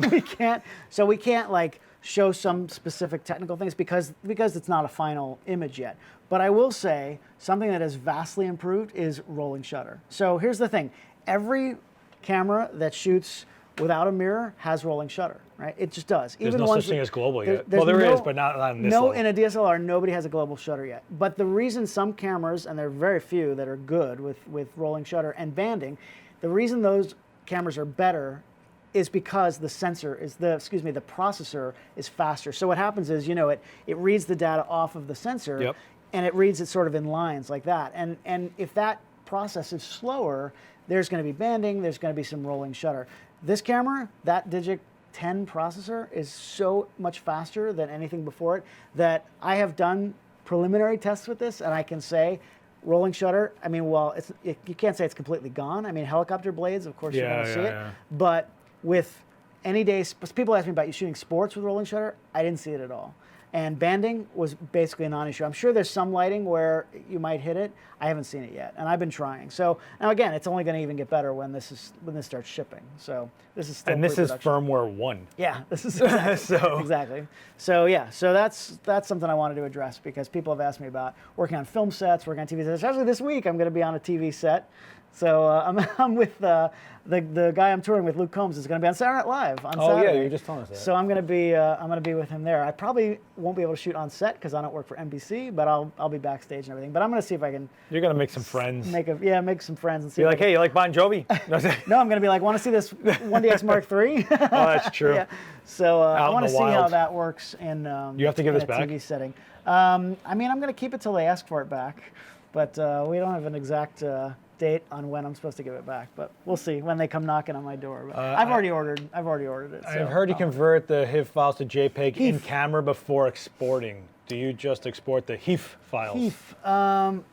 we can't like show some specific technical things because it's not a final image yet. But I will say something that has vastly improved is rolling shutter. So here's the thing: every camera that shoots without a mirror has rolling shutter, right? It just does. There's Even no ones such thing that- as global there- yet. there's Well, there is, no- but not on this No, level. in a DSLR, nobody has a global shutter yet. But the reason some cameras, and there are very few that are good with rolling shutter and banding, the reason those cameras are better is because the processor is faster. So what happens is, you know, it reads the data off of the sensor, Yep. and it reads it sort of in lines like that. And if that process is slower, there's going to be banding, there's going to be some rolling shutter. This camera, that Digic 10 processor is so much faster than anything before it that I have done preliminary tests with this, and I can say rolling shutter, I mean, well, you can't say it's completely gone. I mean, helicopter blades, of course, you're going to see it. Yeah. But with any day, people ask me about you shooting sports with rolling shutter. I didn't see it at all. And banding was basically a non-issue. I'm sure there's some lighting where you might hit it. I haven't seen it yet, and I've been trying. So now again, it's only going to even get better when this starts shipping. So this is still And this is pre-production. firmware 1. Yeah, this is exactly, So- exactly. So yeah, so that's something I wanted to address because people have asked me about working on film sets, working on TV sets. Especially this week, I'm going to be on a TV set. So I'm with the guy I'm touring with, Luke Combs, is going to be on Saturday Night Live on Oh, yeah, Saturday. you were just telling us that. So I'm going to be with him there. I probably won't be able to shoot on set because I don't work for NBC, but I'll be backstage and everything. But I'm going to see if I can You're going to make some friends. make some friends and see. You're if like, I can- hey, you like Bon Jovi? No, No, I'm going to be like, want to see this 1DX Mark III? oh, that's true. Yeah. So I in want to the see how wild. that works in. You have to give in this a back? TV setting. I mean, I'm going to keep it till they ask for it back, but we don't have an exact date on when I'm supposed to give it back. But we'll see when they come knocking on my door. But I've already ordered it. So. I've heard you convert the HIF files to JPEG in camera before exporting. Do you just export the HEIF files? HEIF.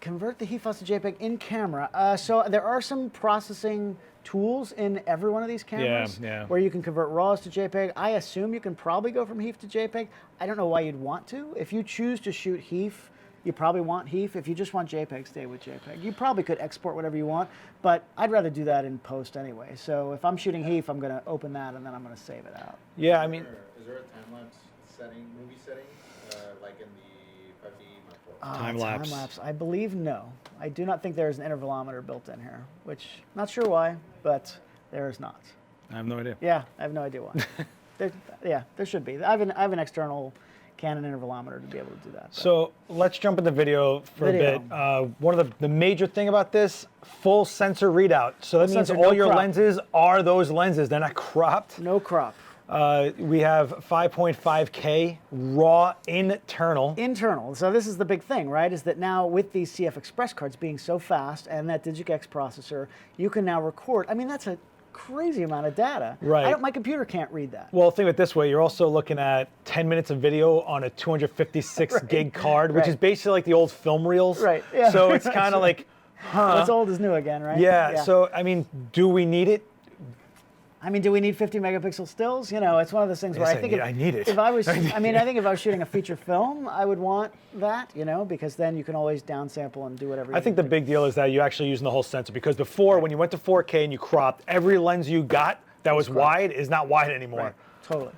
Convert the HEIF files to JPEG in camera. So there are some processing tools in every one of these cameras yeah. where you can convert RAWs to JPEG. I assume you can probably go from HEIF to JPEG. I don't know why you'd want to. If you choose to shoot HEIF, you probably want HEIF. If you just want JPEG, stay with JPEG. You probably could export whatever you want, but I'd rather do that in post anyway. So if I'm shooting HEIF, I'm going to open that and then I'm going to save it out. Yeah, I mean, Is there a time-lapse setting, movie setting, like in the 5D Mark IV? Time-lapse. Time-lapse. I believe no. I do not think there is an intervalometer built in here, which not sure why, but there is not. I have no idea. Yeah, I have no idea why. There should be. I have an external Canon intervalometer to be able to do that. So let's jump into video for a bit. One of the major thing about this, full sensor readout. So that means sensor, all no your crop. lenses are those lenses. They're not cropped. No crop. We have 5.5K raw internal. Internal. So this is the big thing, right? Is that now with these CF Express cards being so fast and that DigicX processor, you can now record. I mean, that's a crazy amount of data. Right. My computer can't read that. Well, think of it this way. You're also looking at 10 minutes of video on a 256 gig card, which is basically like the old film reels. Right, yeah. So it's kind of like, What's old is new again, right? yeah. So, I mean, do we need it? I mean, do we need 50 megapixel stills? You know, it's one of those things where Yes, I think I need it. If I was, I mean, I think if I was shooting a feature film, I would want that, you know, because then you can always downsample and do whatever. I think the big deal is that you're actually using the whole sensor, because before, when you went to 4K and you cropped, every lens you got that was wide is not wide anymore. Right. Totally.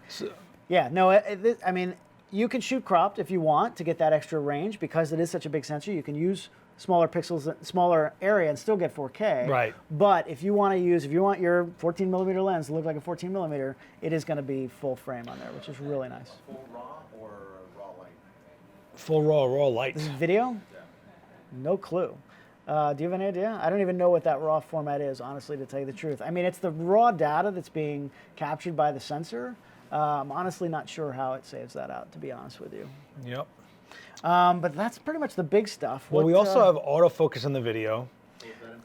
Yeah. No. I mean, you can shoot cropped if you want to get that extra range, because it is such a big sensor. You can use smaller pixels, smaller area, and still get 4K. Right. But if you want your 14 millimeter lens to look like a 14 millimeter, it is going to be full frame on there, which is really nice. Full raw or raw light? Full raw light. This is video? Yeah. No clue. Do you have any idea? I don't even know what that raw format is, honestly, to tell you the truth. I mean, it's the raw data that's being captured by the sensor. I'm honestly not sure how it saves that out, to be honest with you. Yep. But that's pretty much the big stuff. Well, we also have autofocus in the video,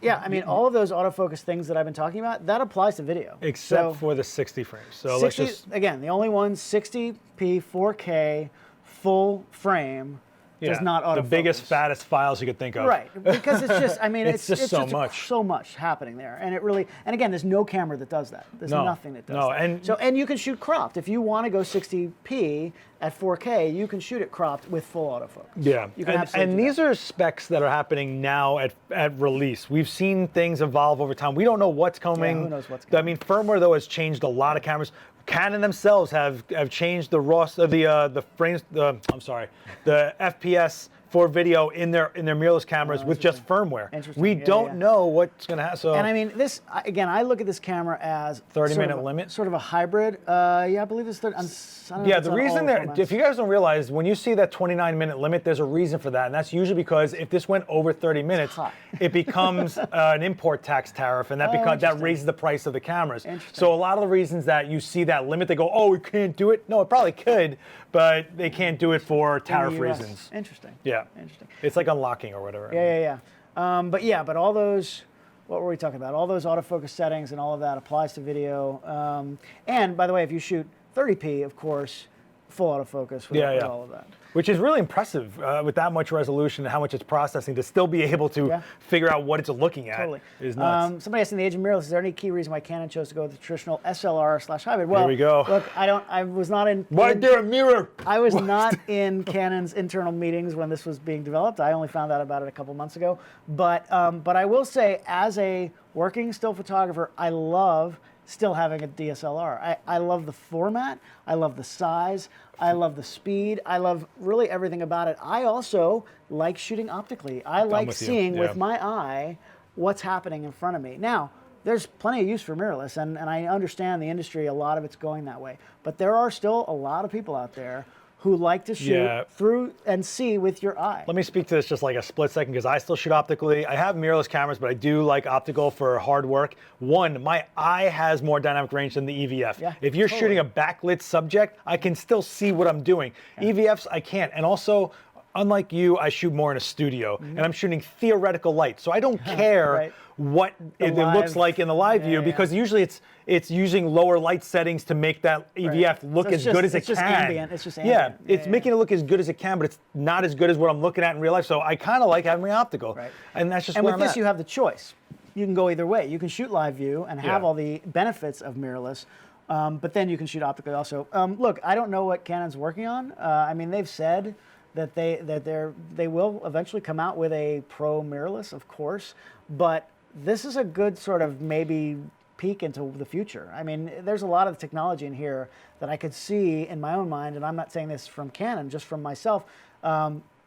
Yeah, I mean, all of those autofocus things that I've been talking about, that applies to video. except for the 60 frames. So 60, let's just, again, the only one, 60p, 4K, full frame, does not autofocus. the biggest, fattest files you could think of. Right, because it's just, I mean, It's just so much. so much happening there, and it really, and again, there's no camera that does that. There's No, nothing that does no, that. And you can shoot cropped. If you want to go 60p at 4K, you can shoot it cropped with full autofocus. Yeah, You can and absolutely do these are specs that are happening now at release. We've seen things evolve over time. We don't know what's coming. Yeah, who knows what's I coming. mean, firmware though has changed a lot of cameras. Canon themselves have changed the raw the frames. The FPS for video in their mirrorless cameras with just firmware. Interesting. We Yeah, don't yeah. know what's going to happen. So And I mean, this, again, I look at this camera as 30-minute limit? Sort of a hybrid. Yeah, I believe it's 30. I don't know yeah, if it's the on all reason there, formats. if you guys don't realize, when you see that 29-minute limit, there's a reason for that, and that's usually because if this went over 30 minutes, hot. it becomes an import tax tariff, and that that interesting. raises the price of the cameras. Interesting. So a lot of the reasons that you see that limit, they go, oh, we can't do it. No, it probably could, but they can't do it for In the tariff US. reasons. Interesting. Yeah, Interesting. it's like unlocking or whatever. Yeah. But all those, what were we talking about? All those autofocus settings and all of that applies to video. And by the way, if you shoot 30p, of course, full autofocus with all of that. Which is really impressive with that much resolution and how much it's processing to still be able to figure out what it's looking at. Totally. Is nuts. Somebody asked in the age of mirrorless, is there any key reason why Canon chose to go with the traditional SLR/hybrid? Well, Here we go. Look, I was not in. Why is there a mirror? I was not in Canon's internal meetings when this was being developed. I only found out about it a couple months ago. But I will say, as a working still photographer, I love still having a DSLR. I love the format. I love the size. I love the speed. I love really everything about it. I also like shooting optically. I like with you. seeing Yeah. with my eye what's happening in front of me. Now, there's plenty of use for mirrorless, and I understand the industry, a lot of it's going that way. But there are still a lot of people out there who like to shoot through and see with your eye. Let me speak to this just like a split second, because I still shoot optically. I have mirrorless cameras, but I do like optical for hard work. One, my eye has more dynamic range than the EVF. Yeah, if you're shooting a backlit subject, I can still see what I'm doing. EVFs, I can't. And also, unlike you, I shoot more in a studio, and I'm shooting theoretical light. So I don't care what it looks like in the live view, because usually it's using lower light settings to make that EVF look So as good as it it's just can. ambient. It's just ambient. Yeah, it's making it look as good as it can, but it's not as good as what I'm looking at in real life. So I kind of like having my optical, and that's just And where with I'm this, at. you have the choice. You can go either way. You can shoot live view and have Yeah. all the benefits of mirrorless, but then you can shoot optically also. Look, I don't know what Canon's working on. I mean, they've said that they will eventually come out with a pro mirrorless, of course, but this is a good sort of maybe peek into the future. I mean, there's a lot of technology in here that I could see in my own mind, and I'm not saying this from Canon, just from myself,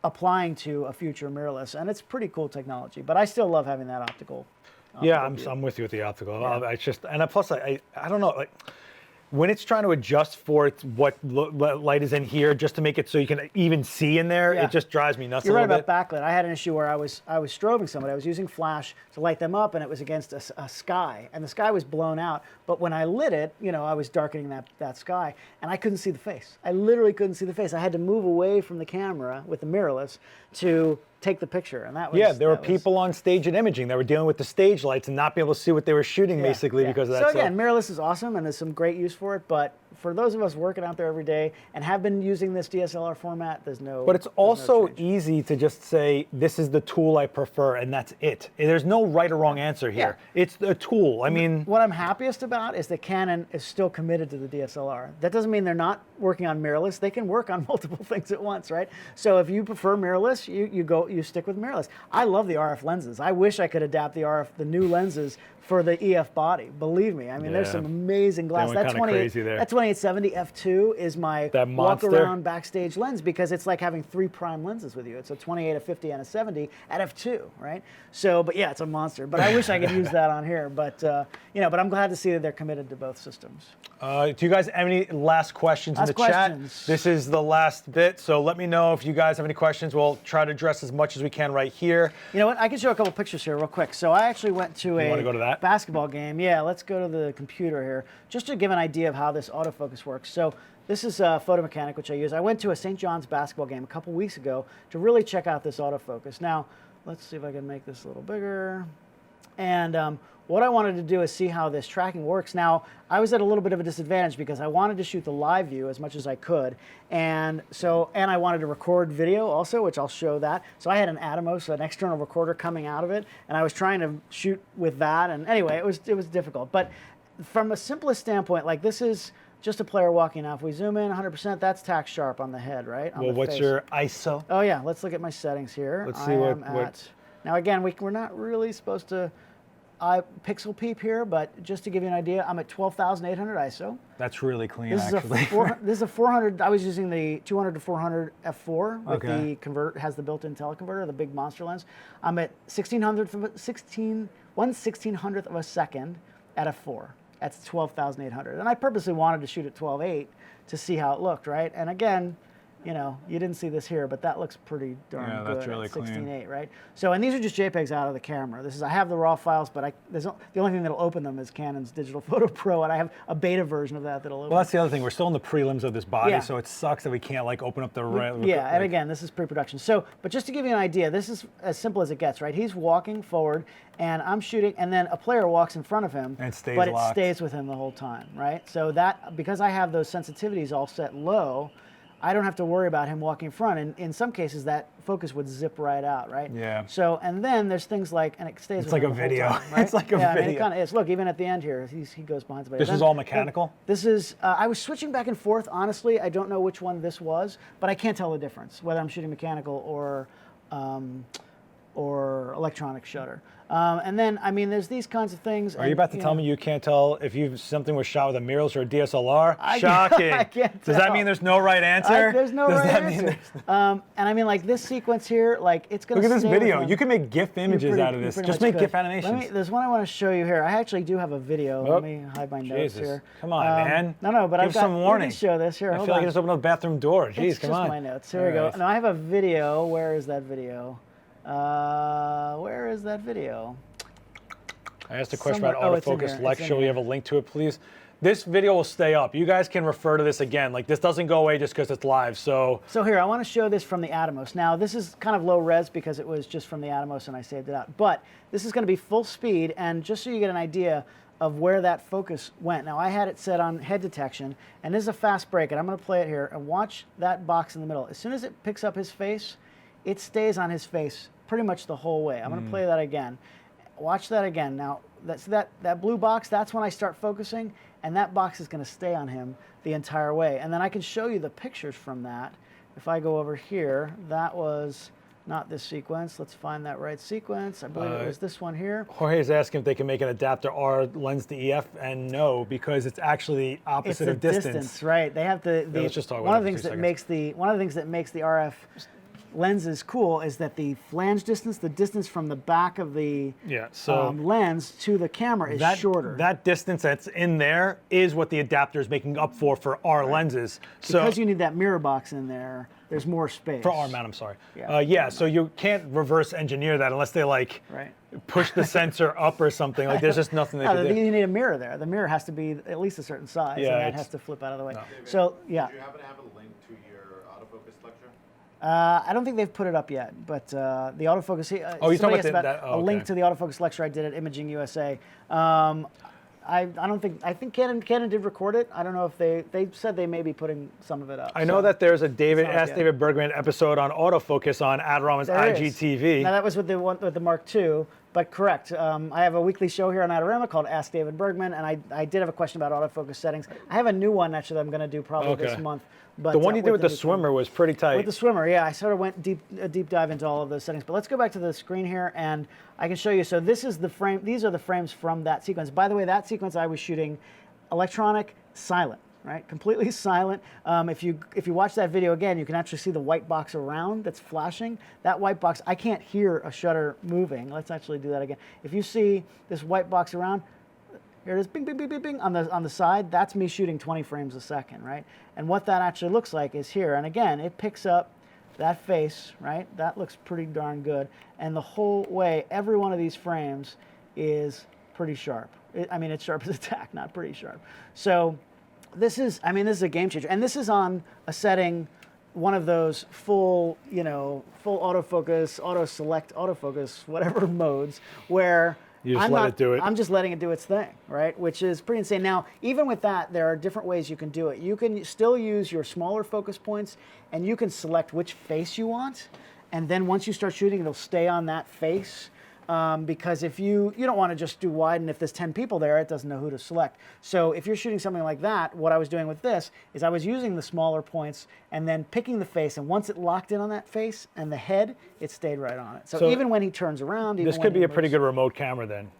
applying to a future mirrorless, and it's pretty cool technology. But I still love having that optical. Yeah, I'm with you with the optical. It's just, and plus I don't know, like, when it's trying to adjust for what light is in here, just to make it so you can even see in there, Yeah. it just drives me nuts You're a right little about bit. backlit. I had an issue where I was strobing somebody. I was using flash to light them up, and it was against a sky, and the sky was blown out. But when I lit it, I was darkening that sky, and I couldn't see the face. I literally couldn't see the face. I had to move away from the camera with the mirrorless to take the picture, and that was Yeah, there were people on stage at imaging that were dealing with the stage lights and not be able to see what they were shooting, basically, because of that. So again, mirrorless is awesome, and there's some great use for it. But for those of us working out there every day and have been using this DSLR format, there's no. But it's there's no also change. easy to just say, this is the tool I prefer, and that's it. There's no right or wrong answer here. Yeah. It's a tool. I mean, What I'm happiest about is that Canon is still committed to the DSLR. That doesn't mean they're not working on mirrorless. They can work on multiple things at once, right? So if you prefer mirrorless, you stick with mirrorless. I love the RF lenses. I wish I could adapt the new lenses for the EF body. Believe me, I mean, there's Yeah. some amazing glass. They went kinda crazy there. That 2870 f2 is my That walk monster. around backstage lens because it's like having 3 prime lenses with you. It's a 28, a 50, and a 70 at f2, right? So, but yeah, it's a monster. But I wish I could use that on here. But but I'm glad to see that they're committed to both systems. do you guys have any last questions in the questions. chat? This is the last bit, so let me know if you guys have any questions. We'll try to address as much as we can right here. You know what? I can show a couple pictures here real quick. So I actually went to wanna go to that? basketball game. Yeah, let's go to the computer here just to give an idea of how this autofocus works. So this is a photo mechanic, which I use. I went to a St. John's basketball game a couple weeks ago to really check out this autofocus. Now, let's see if I can make this a little bigger. And what I wanted to do is see how this tracking works. Now, I was at a little bit of a disadvantage because I wanted to shoot the live view as much as I could. And I wanted to record video also, which I'll show that. So I had an Atomos, an external recorder coming out of it, and I was trying to shoot with that. And anyway, it was difficult. But from a simplest standpoint, like this is just a player walking. Now, if we zoom in 100%, that's tack sharp on the head, right? On Well, the what's face. your ISO? Oh yeah, let's look at my settings here. Let's see I what- am at, now again, we're not really supposed to pixel peep here, but just to give you an idea, I'm at 12,800 ISO. That's really clean, This is actually. this is a 400. I was using the 200 to 400 f4 with Okay. the has the built-in teleconverter, the big monster lens. I'm at 1/1600th of a second at f4. That's 12,800, and I purposely wanted to shoot at 12.8 to see how it looked, right? And again, you didn't see this here, but that looks pretty darn Yeah, good that's really at clean. 16.8, right? So, and these are just JPEGs out of the camera. I have the raw files, but the only thing that'll open them is Canon's Digital Photo Pro, and I have a beta version of that'll open. Well, that's the other thing. We're still in the prelims of this body, Yeah. so it sucks that we can't open up the Yeah, and again, this is pre-production. So, but just to give you an idea, this is as simple as it gets, right? He's walking forward, and I'm shooting, and then a player walks in front of him, And it stays but locked. it stays with him the whole time, right? So that, because I have those sensitivities all set low, I don't have to worry about him walking in front. And in some cases, that focus would zip right out, right? Yeah. So, and then there's things like, and it stays with like him a the whole video. time, right? It's like a yeah, I mean, video. it kind of is. Look, even at the end here, he goes behind somebody. This is all mechanical? This is, I was switching back and forth, honestly. I don't know which one this was, but I can't tell the difference, whether I'm shooting mechanical or electronic shutter. And then, I mean, there's these kinds of things. Are you about to tell me you can't tell if something was shot with a mirrorless or a DSLR? Shocking. I can't Does that tell. mean there's no right answer? There's no Does right that answer. mean there's... And I mean, like this sequence here, like it's going to Look at this stay with video. him. You can make GIF images out of this. Just make GIF animations. There's one I want to show you here. I actually do have a video. Oh, Let me hide my notes Jesus. here. Come on, man. No, but Give I've got some warning. Let me show this here. I Hold feel like on. I just opened up the bathroom door. Jeez, It's come just on. my notes. Here we go. Alright. Now I have a video. Where is that video? Where is that video? I asked a question Somewhere- about it's in autofocus. here. Lex, It's in shall we here. have a link to it, please? This video will stay up. You guys can refer to this again. This doesn't go away just because it's live. So here, I want to show this from the Atomos. Now, this is kind of low res because it was just from the Atomos and I saved it out. But this is going to be full speed, and just so you get an idea of where that focus went. Now, I had it set on head detection, and this is a fast break, and I'm going to play it here, and watch that box in the middle. As soon as it picks up his face, it stays on his face pretty much the whole way. I'm going to play that again. Watch that again. Now, that blue box, that's when I start focusing, and that box is going to stay on him the entire way. And then I can show you the pictures from that. If I go over here, that was not this sequence. Let's find that right sequence. I believe it was this one here. Jorge is asking if they can make an adapter R lens to EF, and no, because it's actually opposite It's of the distance. right? They have let's just talk about one of it the for things 2 that makes the RF lens is cool is that the flange distance, the distance from the back of the lens to the camera is shorter. That distance that's in there is what the adapter is making up for our lenses. So because you need that mirror box in there, there's more space. for our mount, I'm sorry. So you can't reverse engineer that unless they like push the sensor up or something. Like there's just nothing they can do. You need a mirror there. The mirror has to be at least a certain size, and that has to flip out of the way. David, So did you happen to have a link to your autofocus lecture? I don't think they've put it up yet, but the autofocus. you're talking about a link to the autofocus lecture I did at Imaging USA. I don't think. I think Canon did record it. I don't know if they said they may be putting some of it up. I know that there's a David Bergman episode on autofocus on Adorama's IGTV. Now that was with the Mark II, but correct. I have a weekly show here on Adorama called Ask David Bergman, and I did have a question about autofocus settings. I have a new one actually that I'm going to do probably this month. But the one you did with the swimmer was pretty tight. With the swimmer, yeah, I sort of went a deep dive into all of those settings. But let's go back to the screen here, and I can show you. So this is the frame. These are the frames from that sequence. By the way, that sequence I was shooting electronic, silent, right? Completely silent. If you watch that video again, you can actually see the white box around that's flashing. That white box, I can't hear a shutter moving. Let's actually do that again. If you see this white box around, here it is, bing, bing, bing, bing, bing, on the side. That's me shooting 20 frames a second, right? And what that actually looks like is here. And again, it picks up that face, right? That looks pretty darn good. And the whole way, every one of these frames is pretty sharp. It's sharp as a tack, not pretty sharp. So this is a game changer. And this is on a setting, one of those full autofocus, auto select, autofocus, whatever modes, where you just let it do it. I'm just letting it do its thing, right? Which is pretty insane. Now, even with that, there are different ways you can do it. You can still use your smaller focus points, and you can select which face you want. And then once you start shooting, it'll stay on that face. Because if you don't want to just do wide, and if there's 10 people there, it doesn't know who to select. So if you're shooting something like that, what I was doing with this is I was using the smaller points and then picking the face, and once it locked in on that face and the head, it stayed right on it. So even when he turns around, this could be a pretty good remote camera then.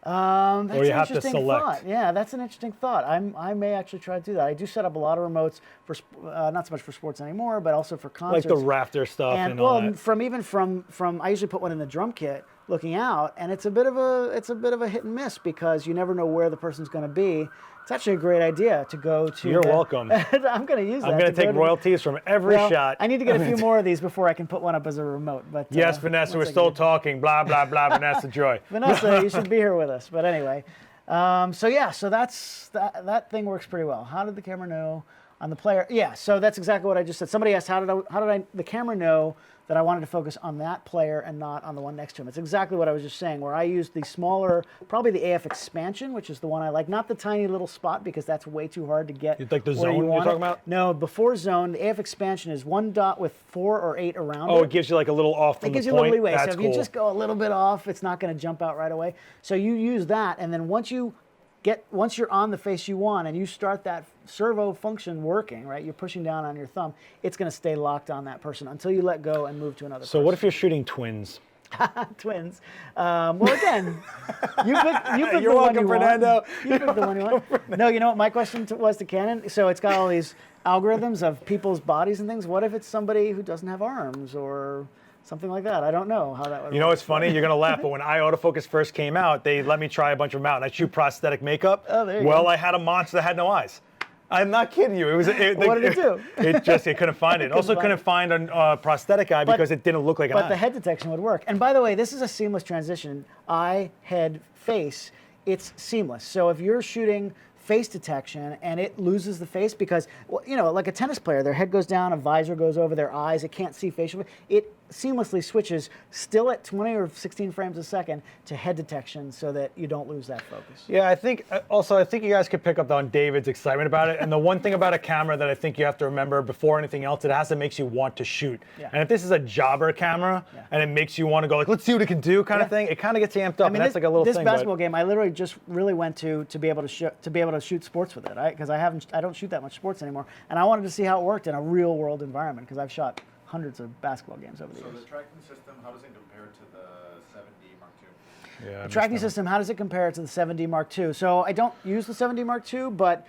That's or you an have to interesting select. thought. Yeah, that's an interesting thought. I may actually try to do that. I do set up a lot of remotes for not so much for sports anymore, but also for concerts. Like the rafter stuff and all that. From I usually put one in the drum kit looking out, and it's a bit of a hit and miss because you never know where the person's going to be. It's actually a great idea to go to. You're welcome. I'm going to use that. I'm going to take royalties from every shot. I need to get a few more of these before I can put one up as a remote. But yes, Vanessa, we're still talking. Blah blah blah. Vanessa Joy. Vanessa, you should be here with us. But anyway, so that's that thing works pretty well. How did the camera know on the player? Yeah, so that's exactly what I just said. Somebody asked how did the camera know that I wanted to focus on that player and not on the one next to him. It's exactly what I was just saying, where I used the smaller, probably the AF expansion, which is the one I like, not the tiny little spot because that's way too hard to get. Like the zone you're talking about? No, before zone, the AF expansion is one dot with 4 or 8 around it. Oh, it gives you like a little off from the point? It gives you a little leeway. That's so if you just go a little bit off, it's not going to jump out right away. So you use that, and then once you're on the face you want and you start that servo function working, right? You're pushing down on your thumb, it's going to stay locked on that person until you let go and move to another person. So what if you're shooting twins? Twins. Well, again, you pick You're the welcome, one you Fernando. want. You pick the one you want. No, you know what my question was to Canon? So it's got all these algorithms of people's bodies and things. What if it's somebody who doesn't have arms or something like that? I don't know how that would work. You know, it's funny. You're going to laugh, but when autofocus first came out, they let me try a bunch of them out. And I shoot prosthetic makeup. Oh, there you go. go. I had a monster that had no eyes. I'm not kidding you. What did it do? It couldn't find it. Also couldn't find a prosthetic eye because it didn't look like an eye. But the head detection would work. And by the way, this is a seamless transition. Eye, head, face. It's seamless. So if you're shooting face detection and it loses the face because, well, you know, like a tennis player, their head goes down, a visor goes over their eyes, it can't see facial. It seamlessly switches still at 20 or 16 frames a second to head detection so that you don't lose that focus. Yeah, I think you guys could pick up on David's excitement about it. And the one thing about a camera that I think you have to remember before anything else, it has to make you want to shoot. Yeah. And if this is a jobber camera and it makes you want to go like, let's see what it can do kind of thing, it kind of gets you amped up. And that's like a little thing. This basketball game, I literally just really went to be able to shoot sports with it, right? Because I don't shoot that much sports anymore, and I wanted to see how it worked in a real world environment because I've shot hundreds of basketball games over the years. So the tracking system, how does it compare to the 7D Mark II? Yeah, the tracking system, how does it compare to the 7D Mark II? So I don't use the 7D Mark II, but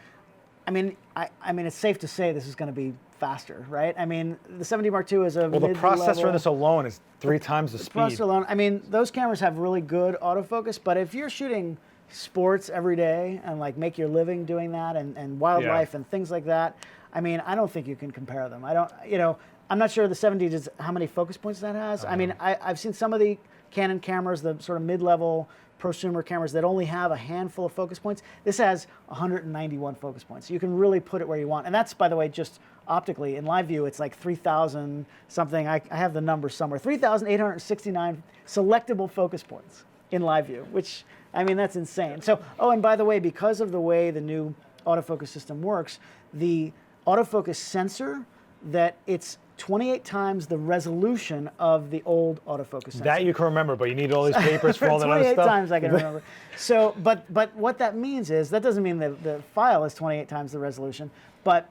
I mean it's safe to say this is going to be faster, right? I mean, the 7D Mark II is a Well, the processor in this alone is 3 times the speed. Processor alone, I mean, those cameras have really good autofocus, but if you're shooting sports every day and like make your living doing that and wildlife and things like that, I mean, I don't think you can compare them. I don't, you know, I'm not sure the 7D does how many focus points that has. I mean, I've seen some of the Canon cameras, the sort of mid-level prosumer cameras that only have a handful of focus points. This has 191 focus points. So you can really put it where you want. And that's, by the way, just optically. In live view, it's like 3,000 something. I have the number somewhere. 3,869 selectable focus points in live view, which, I mean, that's insane. So, oh, and by the way, because of the way the new autofocus system works, the autofocus sensor, that it's 28 times the resolution of the old autofocus sensor. That you can remember, but you need all these papers for all that other stuff. 28 times I can remember. So, but what that means is, that doesn't mean that the file is 28 times the resolution, but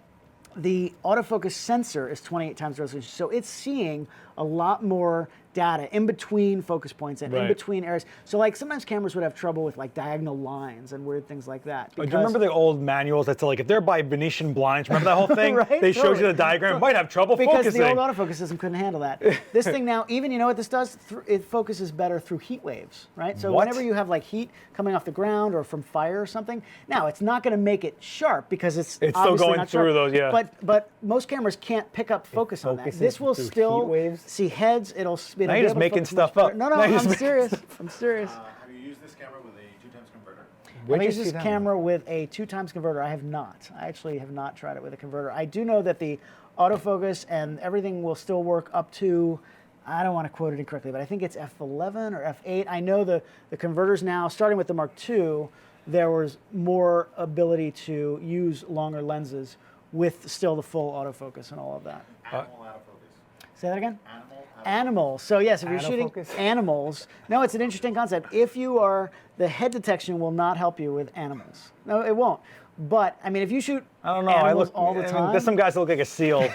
the autofocus sensor is 28 times the resolution. So it's seeing a lot more data in between focus points and in between areas. So like sometimes cameras would have trouble with like diagonal lines and weird things like that. Do you remember the old manuals that's like, if they're by Venetian blinds, remember that whole thing? Right? They showed you the diagram, might have trouble because focusing. the old autofocus system couldn't handle that. This thing now, even, you know what this does? It focuses better through heat waves, right? So whenever you have like heat coming off the ground or from fire or something, now it's not going to make it sharp because it's still obviously going not through sharp. those, yeah. But most cameras can't pick up focus on that. This will through still heat waves? see heads. It'll be Now you're able just to making focus stuff much better. up. No, Now you're I'm just serious. I'm serious. Have you used this camera with a 2x converter? I use this camera with a 2x converter. I have not. I actually have not tried it with a converter. I do know that the autofocus and everything will still work up to, I don't want to quote it incorrectly, but I think it's f11 or f8. I know the converters now, starting with the Mark II, there was more ability to use longer lenses with still the full autofocus and all of that. Animal autofocus. Say that again? Animal autofocus. Animals. So yes, if you're shooting Autofocus? animals, no, it's an interesting concept. If you are, the head detection will not help you with animals. No, it won't. But I mean, if you shoot I don't know. animals all the time, There's some guys that look like a seal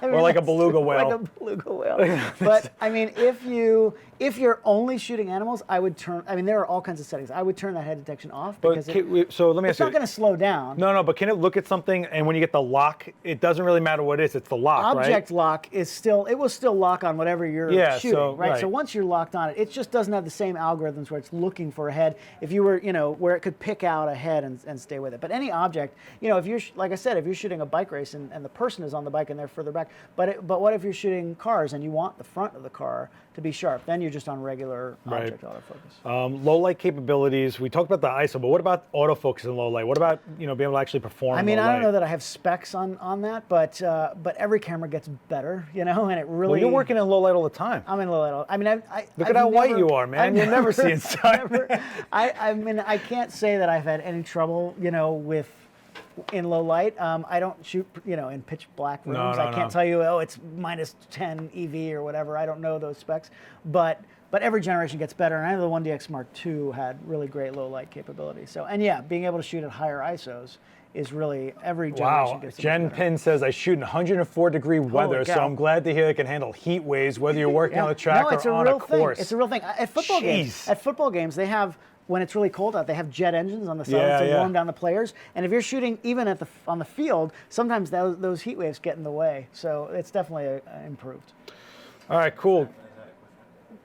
or like a beluga whale. like a beluga whale. But I mean, if you're only shooting animals, I would turn. I mean, there are all kinds of settings. I would turn that head detection off because So let me it's ask you. not going to slow down. No, but can it look at something and when you get the lock, it doesn't really matter what it is, it's the lock, Object right? lock is still, it will still lock on whatever you're shooting, so, right? So once you're locked on it, it just doesn't have the same algorithms where it's looking for a head. If you were, you know, where it could pick out a head and stay with it. But any object, you know, if you're, like I said, if you're shooting a bike race and the person is on the bike and they're further back, but what if you're shooting cars and you want the front of the car to be sharp? Then you're just on regular object autofocus. Low light capabilities. We talked about the ISO, but what about autofocus in low light? What about, you know, being able to actually perform? I mean, in low I don't know light? that I have specs on that, but every camera gets better, you know, and it really. Well, you're working in low light all the time. I'm in low light. I mean, Look at how white you are, man. You never see inside. I mean, I can't say that I've had any trouble, you know, with in low light. I don't shoot, you know, in pitch black rooms. I can't tell you, oh, it's minus 10 EV or whatever. I don't know those specs, but every generation gets better. And I know the 1DX Mark II had really great low light capability. So, and yeah, being able to shoot at higher ISOs is really every generation Wow. gets Jen better. Pin says, I shoot in 104-degree weather, so cow. I'm glad to hear it can handle heat waves, whether you're working on the track no, it's or a on real a course. Thing. It's a real thing. At football games, they have, when it's really cold out, they have jet engines on the side to warm down the players. And if you're shooting even on the field, sometimes those heat waves get in the way. So it's definitely improved. All right, cool.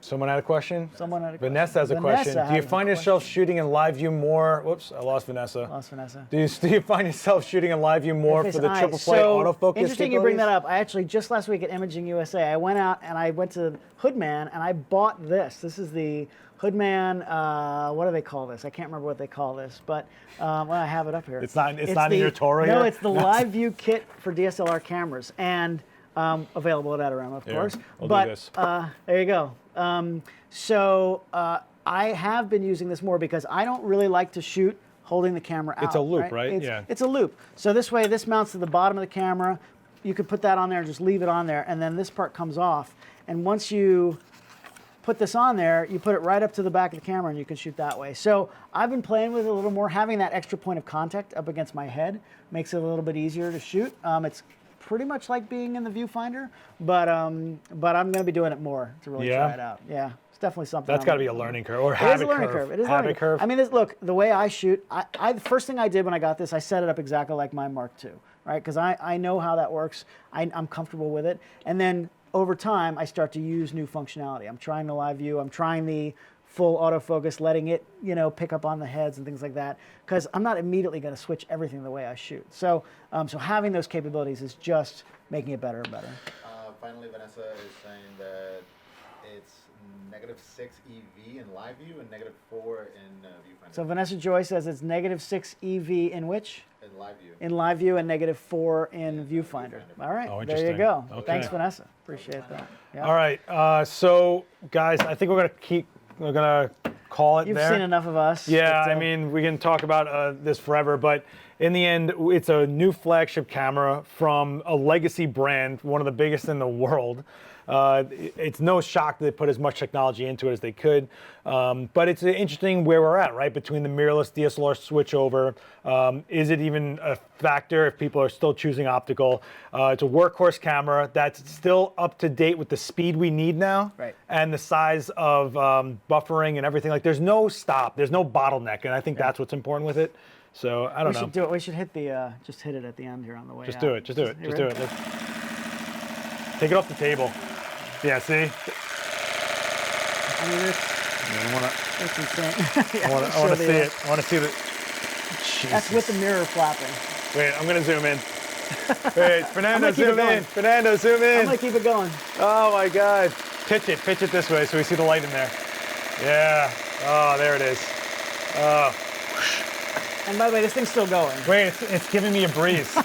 Someone had a question? Someone had a question. Vanessa has a question. Do you had a find yourself shooting in live view more? Whoops, I lost Vanessa. Lost Vanessa. Do you find yourself shooting in live view more for the triple play so autofocus? Interesting you bring that up. I actually, just last week at Imaging USA, I went out and I went to Hoodman and I bought this. This is the Hoodman, what do they call this? I can't remember what they call this, but well, I have it up here. It's not in your Toro No, here? it's the live view kit for DSLR cameras, and available at Adorama, of course. We'll but do this. there you go. So I have been using this more because I don't really like to shoot holding the camera out. It's a loop, right? It's a loop. So this way, this mounts to the bottom of the camera. You could put that on there and just leave it on there, and then this part comes off. And once you put this on there, you put it right up to the back of the camera and you can shoot that way. So I've been playing with it a little more. Having that extra point of contact up against my head makes it a little bit easier to shoot. It's pretty much like being in the viewfinder, but I'm going to be doing it more to really try it out. Yeah, it's definitely something. That's got to be a learning curve or It is habit a learning curve. curve. It is a learning curve. I mean, look, the way I shoot, the first thing I did when I got this, I set it up exactly like my Mark II. right? Because I know how that works. I'm comfortable with it. And then over time, I start to use new functionality. I'm trying the live view. I'm trying the full autofocus, letting it, pick up on the heads and things like that. Because I'm not immediately going to switch everything the way I shoot. So, so having those capabilities is just making it better and better. Finally, Vanessa is saying that it's -6 EV in live view and -4 in viewfinder. So Vanessa Joy says it's -6 EV in which? In live view. In live view and -4 in viewfinder. All right, there you go. Okay. Thanks, Vanessa. Appreciate that. Yeah. All right, so guys, I think we're gonna call it You've there. seen enough of us. Yeah, but, I mean, we can talk about this forever, but in the end, it's a new flagship camera from a legacy brand, one of the biggest in the world. It's no shock that they put as much technology into it as they could, but it's interesting where we're at, right? Between the mirrorless DSLR switchover, is it even a factor if people are still choosing optical? It's a workhorse camera that's still up to date with the speed we need now, Right. and the size of buffering and everything. Like, there's no stop, there's no bottleneck, and I think that's what's important with it. So I don't we know. should do it. We should hit the just hit it at the end here on the way. Just out. do it. Just do it. You Just do ready? it. Take it off the table. Yeah, see? I mean, I want to. it's insane. Yeah, I want show to the, see it. I want to see the. That's with the Jesus. mirror flapping. Wait, I'm gonna zoom in. Wait, Fernando, keep it zoom going. in. Fernando, zoom I'm in. gonna keep it going. Oh my God. Pitch it this way so we see the light in there. Yeah. Oh, there it is. Oh. And by the way, this thing's still going. Wait, it's giving me a breeze.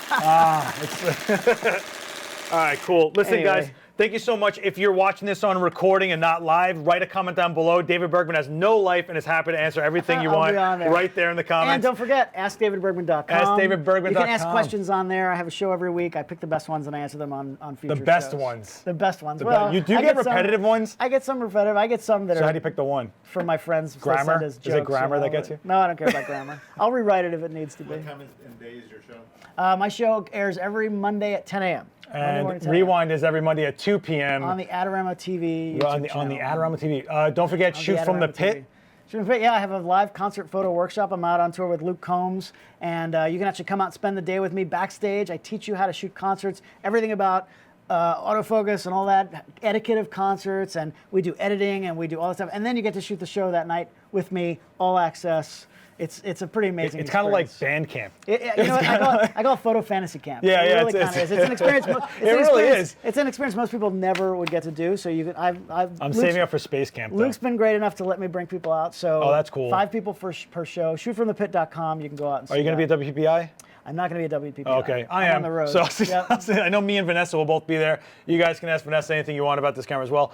All right, cool. Listen, Anyway. guys, thank you so much. If you're watching this on recording and not live, write a comment down below. David Bergman has no life and is happy to answer everything you I'll want be on there. right there in the comments. And don't forget, AskDavidBergman.com. AskDavidBergman.com. You can ask questions on there. I have a show every week. I pick the best ones and I answer them on future The best shows. ones. The best ones. The Well, be- you do I get some- repetitive ones? I get some repetitive. I get some that So are how do you pick the one? from my friends. they Grammar? send us Is it jokes, grammar that gets you? No, I don't care about grammar. I'll rewrite it if it needs to be. What time and day is your show? My show airs every Monday at 10 a.m. Monday morning, And 10 a.m. Rewind is every Monday at 2 p.m. on the Adorama TV YouTube on the channel. Adorama TV. Don't forget, On Shoot from the Adorama Pit. TV. Shoot from the Pit, yeah, I have a live concert photo workshop. I'm out on tour with Luke Combs, and you can actually come out and spend the day with me backstage. I teach you how to shoot concerts, everything about autofocus and all that, etiquette of concerts, and we do editing and we do all that stuff. And then you get to shoot the show that night with me, all access. It's a pretty amazing It's kind of like experience. band camp. You know what? I call it photo fantasy camp. Yeah, it yeah, really it's- kind of is. It's an experience. It It's an experience most people never would get to do. So you can. I'm saving up for space camp, though. Luke's been great enough to let me bring people out. So Oh, that's cool. 5 people per show. Shootfromthepit.com. You can go out and see Are you going to that. be at WPPI? I'm not going to be at WPP. Okay, I I'm am. on the road. So Yep. I know me and Vanessa will both be there. You guys can ask Vanessa anything you want about this camera as well.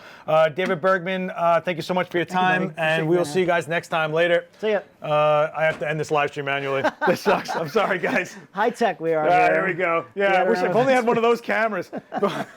David Bergman, thank you so much for your you, time, buddy. Appreciate and you we will being see you guys next time later. See ya. I have to end this live stream manually. This sucks. I'm sorry, guys. High tech we are. Ah, here. there we go. Yeah, I wish I only had one of those cameras.